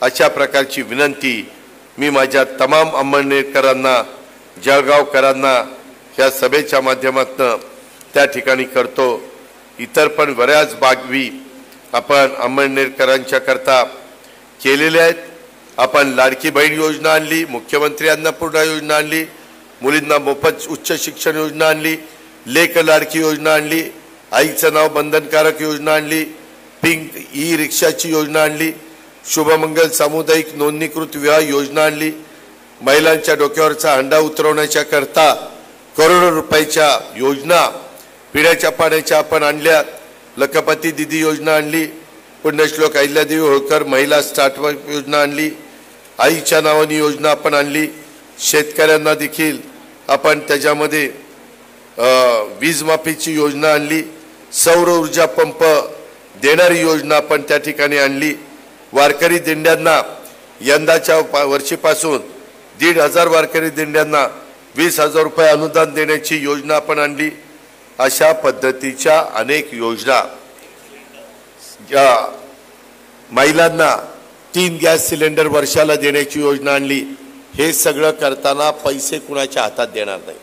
अशा प्रकारची विनंती मी माझ्या तमाम अंमळनेरकरांना, जळगावकरांना ह्या सभेच्या माध्यमातून त्या ठिकाणी करतो. इतर पण बऱ्याच बाबी आपण अंमळनेरकरांच्या करता केलेल्या आहेत. आपण लाडकी बहीण योजना आणली, मुख्यमंत्री अन्नपूर्णा योजना आणली, मुलींना मोफत उच्च शिक्षण योजना आणली, लेक लाडकी योजना आणली, आईचं नाव बंधनकारक योजना आणली, पिंक ई रिक्षाची योजना आणली, शुभमंगल सामुदायिक नोंदणीकृत विवाह योजना आणली, महिलांच्या डोक्यावरचा हंडा उतरवण्याच्या करता करोडो रुपयाच्या योजना, पिण्याच्या पाण्याच्या आपण आणल्या, लखपती दिदी योजना आणली, पुण्यश्लोक अहिल्यादेवी होळकर महिला स्टार्टअप योजना आणली, आईच्या नावानी योजना आपण आणली. शेतकऱ्यांना देखील आपण त्याच्यामध्ये वीज माफीची योजना आणली, सौर ऊर्जा पंप देणारी योजना पण त्या ठिकाणी आणली. वारकरी दिंड्यांना यंदाच्या वर्षीपासून 1,500 वारकरी दिंड्यांना 20,000 रुपये अनुदान देण्याची योजना आपण आणली. अशा पद्धतीच्या अनेक योजना, ज्या महिलांना 3 गॅस सिलेंडर वर्षाला देण्याची योजना आणली. हे सगळं करताना पैसे कुणाच्या हातात देणार नाही.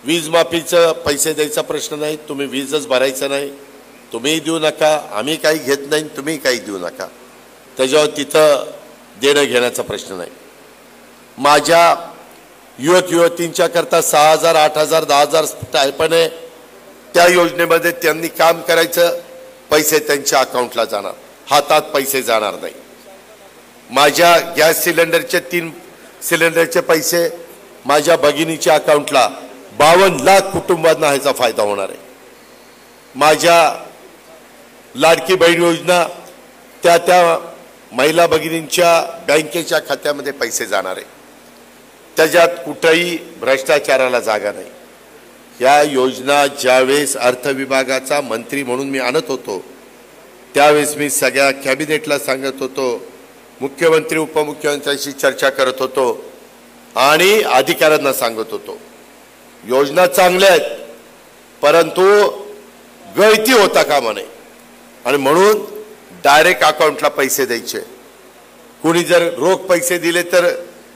वीज माफीचं पैसे द्यायचा प्रश्न नाही, तुम्ही वीजच भरायचं नाही, तुम्ही देऊ नका, आम्ही काही घेत नाही, तुम्ही काही देऊ नका. त्याच्यावर तिथं देणं घेण्याचा प्रश्न नाही. माझ्या युवक युवतींच्या करता 6,000, 8,000, 10,000 स्टायपेंड आहे. त्या योजनेमध्ये त्यांनी काम करायचं, पैसे त्यांच्या अकाउंटला जाणार, हातात पैसे जाणार नाही. माझ्या गॅस सिलेंडरचे 3 सिलेंडरचे पैसे माझ्या भगिनीच्या अकाउंटला 52 लाख कुटुंबांना ह्याचा फायदा होणार आहे. माझ्या लाडकी बहीण योजना त्या महिला भगिनींच्या बँकेच्या खात्यामध्ये पैसे जाणार आहे. त्याच्यात कुठेही भ्रष्टाचाराला जागा नाही. या योजना ज्यावेळेस अर्थ विभागाचा मंत्री म्हणून मी आणत होतो त्यावेळेस मी सगळ्या कॅबिनेटला सांगत होतो, मुख्यमंत्री उपमुख्यमंत्र्यांशी चर्चा करत होतो आणि अधिकाऱ्यांना सांगत होतो, योजना चांगल्या आहेत परंतु गळती होता कामा नये आणि म्हणून डायरेक्ट अकाउंटला पैसे द्यायचे. कोणी जर रोख पैसे दिले तर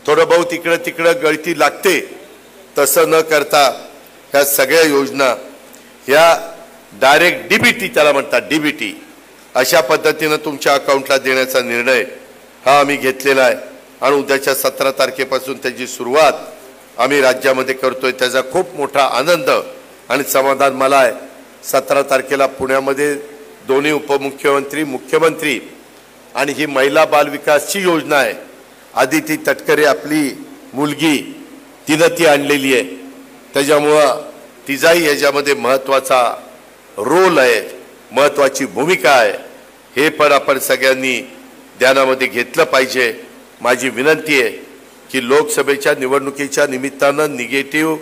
थोडं बहुत इकडं तिकडं गळती लागते. तसं न करता ह्या सगळ्या योजना ह्या डायरेक्ट डीबीटी त्याला म्हणतात, डीबीटी अशा पद्धतीनं तुमच्या अकाउंटला देण्याचा निर्णय हा आम्ही घेतलेला आहे. आणि उद्याच्या 17 तारखेपासून त्याची सुरुवात आम्ही राज्यामध्ये करतोय. त्याचा खूप मोठा आनंद आणि समाधान मला आहे. 17 तारखेला पुण्यामध्ये दोन्ही उपमुख्यमंत्री, मुख्यमंत्री आणि ही महिला बाल विकासची योजना आहे. आदिती तटकरे आपली मुलगी तिनं ती आणलेली आहे. त्याच्यामुळं तिचाही याच्यामध्ये महत्त्वाचा रोल आहे, महत्त्वाची भूमिका आहे. हे पण आपण सगळ्यांनी ध्यानामध्ये घेतलं पाहिजे. माझी विनंती आहे की लोकसभेच्या निवडणुकीच्या निमित्तानं निगेटिव्ह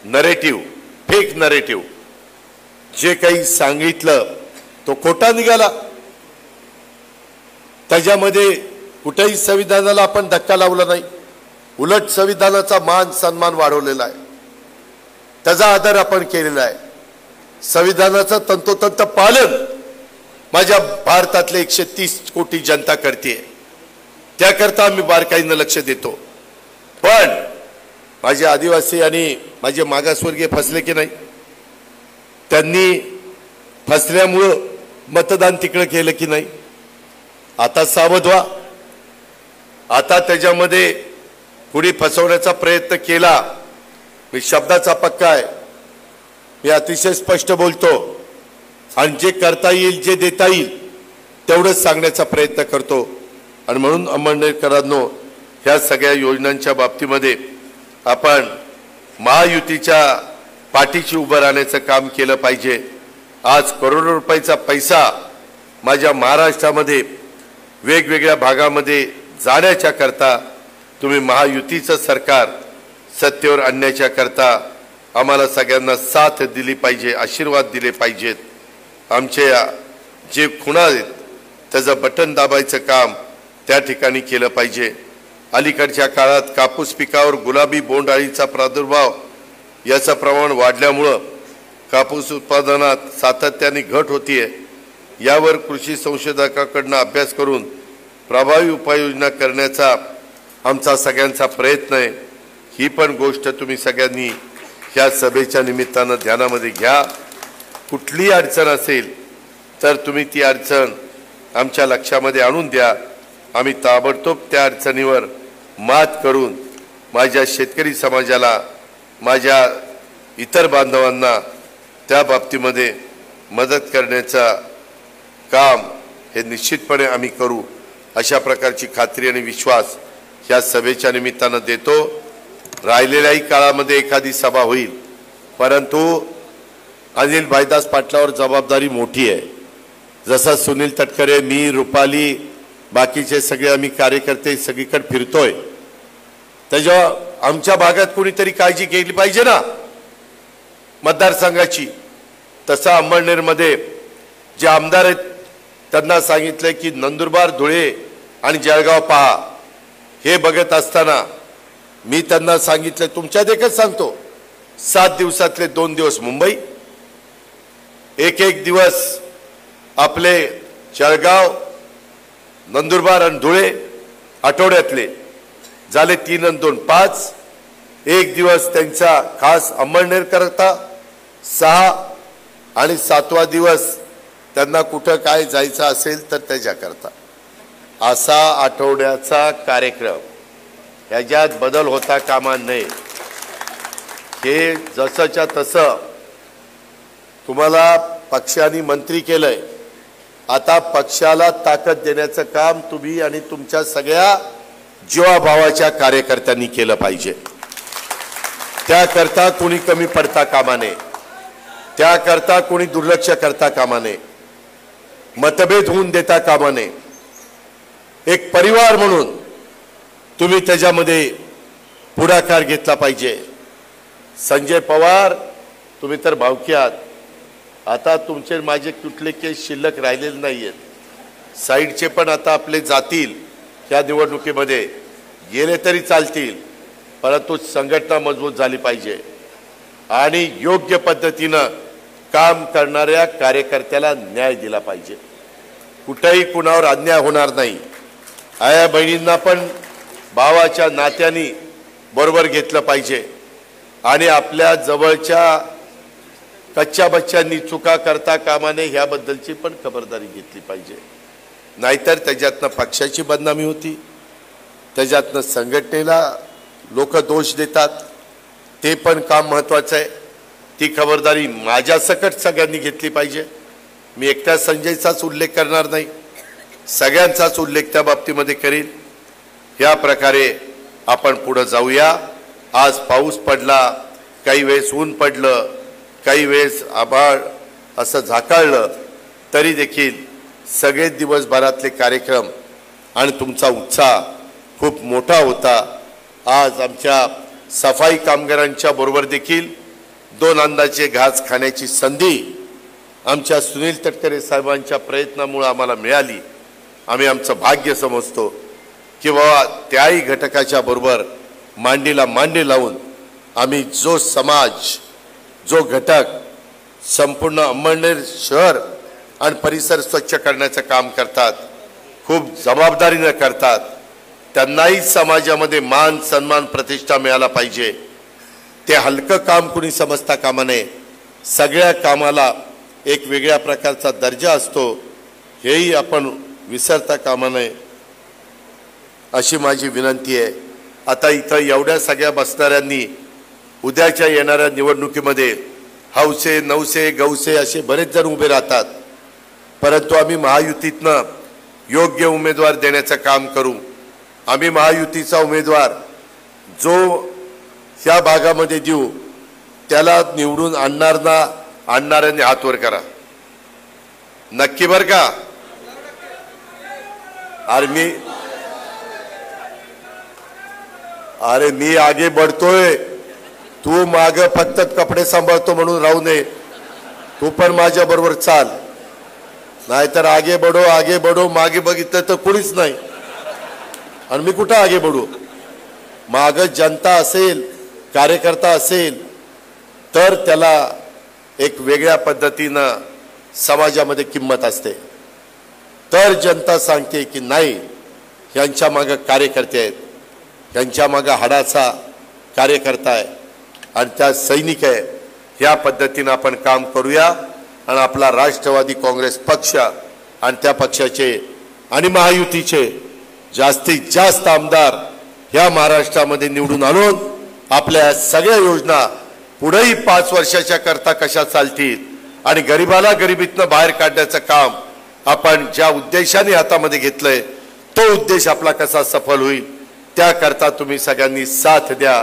नरेटिव्ह, फेक नरेटिव्ह जे काही सांगितलं तो खोटा निघाला. त्याच्यामध्ये कुठेही संविधानाला आपण धक्का लावला नाही, उलट संविधानाचा मान सन्मान वाढवलेला आहे, त्याचा आदर आपण केलेला आहे. संविधानाचं तंतोतंत पालन माझ्या भारतातले 130 कोटी जनता करते. त्याकरता आम्ही बारकाईनं लक्ष देतो. पण माझे आदिवासी आणि माझे मागासवर्गीय फसले की नाही? त्यांनी फसल्यामुळं मतदान तिकडे केलं की नाही? आता सावध व्हा. आता त्याच्यामध्ये कुणी फसवण्याचा प्रयत्न केला, मी शब्दाचा पक्का आहे, मी अतिशय स्पष्ट बोलतो आणि जे करता येईल, जे देता येईल तेवढंच सांगण्याचा प्रयत्न करतो. आणि म्हणून अंमळनेरकरांनो, ह्या सगळ्या योजनांच्या बाबतीमध्ये आपण महायुतीच्या पाठीशी उभं राहण्याचं काम केलं पाहिजे. आज करोडो रुपयाचा पैसा माझ्या महाराष्ट्रामध्ये वेगवेगळ्या भागामध्ये जाण्याच्या करता तुम्ही महायुतीचं सरकार सत्तेवर आणण्याच्या करता आम्हाला सगळ्यांना साथ दिली पाहिजे, आशीर्वाद दिले पाहिजेत. आमचे जे खुणा आहेत त्याचं बटन दाबायचं काम त्या ठिकाणी केलं पाहिजे. अलीकडच्या काळात कापूस पिकावर गुलाबी बोंडअळीचा प्रादुर्भाव याचं प्रमाण वाढल्यामुळं कापूस उत्पादनात सातत्याने घट होतीये. यावर कृषी संशोधकाकडून अभ्यास करून प्रभावी उपाययोजना करण्याचा आमचा सगळ्यांचा प्रयत्न आहे. ही पण गोष्ट तुम्ही सगळ्यांनी ह्या सभेच्या निमित्तानं ध्यानामध्ये घ्या. कुठलीही अडचण असेल तर तुम्ही ती अडचण आमच्या लक्षामध्ये आणून द्या. आम्ही ताबडतोब त्या अडचणीवर मात करून माझ्या शेतकरी समाजाला, माझ्या इतर बांधवांना त्या बाबतीमध्ये मदत करण्याचा काम हे निश्चितपणे आम्ही करू, अशा प्रकारची खात्री आणि विश्वास ह्या सभेच्या निमित्तानं देतो. राहिलेल्याही काळामध्ये एखादी सभा होईल, परंतु अनिल भाईदास पाटलावर जबाबदारी मोठी आहे. जसा सुनील तटकरे, मी, रुपाली, बाकीचे सगळे आम्ही कार्यकर्ते सगळीकडे फिरतोय, त्याच्या आमच्या भागात कोणीतरी काळजी केली पाहिजे ना मतदारसंघाची. तसा अंमळनेरमध्ये जे आमदार आहेत त्यांना सांगितलं की नंदुरबार, धुळे आणि जळगाव पहा. हे बघत असताना मी त्यांना सांगितलं, तुमच्या देखत सांगतो, 7 दिवसातले 2 दिवस मुंबई, एक दिवस आपले जळगाव, नंदुरबार आणि धुळे, आठवड्यातले झाले 3 आणि 2 5. एक दिवस त्यांचा खास अंमळनेर करता 6 आणि 7वा दिवस त्यांना कुठं काय जायचं असेल तर त्याच्या करता. असा आठवड्याचा कार्यक्रम, ह्याच्यात बदल होता कामा नये. हे जसंच्या तसं तुम्हाला पक्षाने मंत्री केलंय, आता पक्षाला ताकद देण्याचं काम तुम्ही आणि तुमच्या सगळ्या जीवाभावाच्या कार्यकर्त्यांनी केलं पाहिजे. त्याकरता कोणी कमी पडता कामा नये, त्याकरता कोणी दुर्लक्ष करता कामा नये, मतभेद होऊन देता कामा नये. एक परिवार म्हणून तुम्ही त्याच्यामध्ये पुढाकार घेतला पाहिजे. संजय पवार, तुम्ही तर भावकी आहात, आता तुमचे माझे कुठले केस शिल्लक राहिलेले नाहीयेत. साईडचे पण आता आपले जातील, या निवडणुकीमध्ये गेले तरी चालतील, परंतु संघटना मजबूत झाली पाहिजे आणि योग्य पद्धतीनं काम करणाऱ्या कार्यकर्त्याला न्याय दिला पाहिजे. कुठेही कुणावर अन्याय होणार नाही. आया बहिणींना पण भावाच्या नात्याने बरोबर घेतलं पाहिजे आणि आपल्या जवळच्या कच्च्या बच्च्यांनी चुका करता कामा नये ह्याबद्दलची पण खबरदारी घेतली पाहिजे. नाहीतर त्याच्यातनं पक्षाची बदनामी होती, त्याच्यातनं संघटनेला लोक दोष देतात. ते पण काम महत्त्वाचं आहे. ती खबरदारी माझ्या सकट सगळ्यांनी घेतली पाहिजे. मी एकट्या संजयचाच उल्लेख करणार नाही, सगळ्यांचाच उल्लेख त्या बाबतीमध्ये करील. या प्रकारे आपण पुढे जाऊया. आज पाऊस पडला, काही वेळेस ऊन पडलं, काही वेळेस आभाळ असं झाकाळलं, तरी देखील सगळे दिवसभरातले कार्यक्रम आणि तुमचा उत्साह खूप मोठा होता. आज आमच्या सफाई कामगारांच्या बरोबर देखील 2 अंदाचे घास खाण्याची संधी आमच्या सुनील तटकरे साहेबांच्या प्रयत्नामुळे आम्हाला मिळाली. आम्ही आमचं भाग्य समजतो की बाबा त्याही घटकाच्या बरोबर मांडीला मांडी लावून आम्ही जो समाज, जो घटक संपूर्ण अंमळनेर शहर आणि परिसर स्वच्छ करण्याचं काम करतात, खूप जबाबदारीनं करतात, त्यांनाही समाजामध्ये मान सन्मान प्रतिष्ठा मिळाला पाहिजे. ते हलकं काम कुणी समजता कामा नये. सगळ्या कामाला एक वेगळ्या प्रकारचा दर्जा असतो, हेही आपण विसरता कामा नये अशी माझी विनंती आहे. आता इथं एवढ्या सगळ्या बसणाऱ्यांनी उद्याच्या येणाऱ्या निवडणुकीमध्ये हौसे, नवसे, गौसे असे बरेच जण उभे राहतात, परंतु आम्ही महायुतीतनं योग्य उमेदवार देण्याचं काम करू. आम्ही महायुतीचा उमेदवार जो ह्या भागामध्ये देऊ त्याला निवडून आणणाऱ्यांनी हात वर करा. नक्की बरं का? अरे मी आगे बढ़तोय, तू माग फक्त कपडे सांभाळतो म्हणून राहू नये. तू पण माझ्या बरोबर चाल, नाहीतर आगे बडो मागे बघितलं तर कुणीच नाही. आणि मी कुठं आगे बढू? माग जनता असेल, कार्यकर्ता असेल तर त्याला एक वेगळ्या पद्धतीनं समाजामध्ये किंमत असते. तर जनता सांगते की नाही, यांच्या मागे कार्यकर्ते आहेत, यांच्या मागे हाडाचा कार्यकर्ता आहे आणि त्या सैनिक आहे. ह्या पद्धतीनं आपण काम करूया आणि आपला राष्ट्रवादी काँग्रेस पक्ष आणि त्या पक्षाचे आणि महायुतीचे जास्तीत जास्त आमदार ह्या महाराष्ट्रामध्ये निवडून आणून आपल्या सगळ्या योजना पुढेही 5 वर्षाच्या करता कशा चालतील आणि गरिबाला गरिबीतनं बाहेर काढण्याचं काम आपण ज्या उद्देशाने हातामध्ये घेतलंय तो उद्देश आपला कसा सफल होईल त्याकरता तुम्ही सगळ्यांनी साथ द्या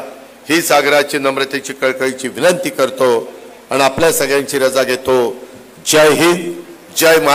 ही सागराची नम्रतेची कळकळीची विनंती करतो आणि आपल्या सगळ्यांची रजा घेतो. जय हिंद, जय महाराष्ट्र.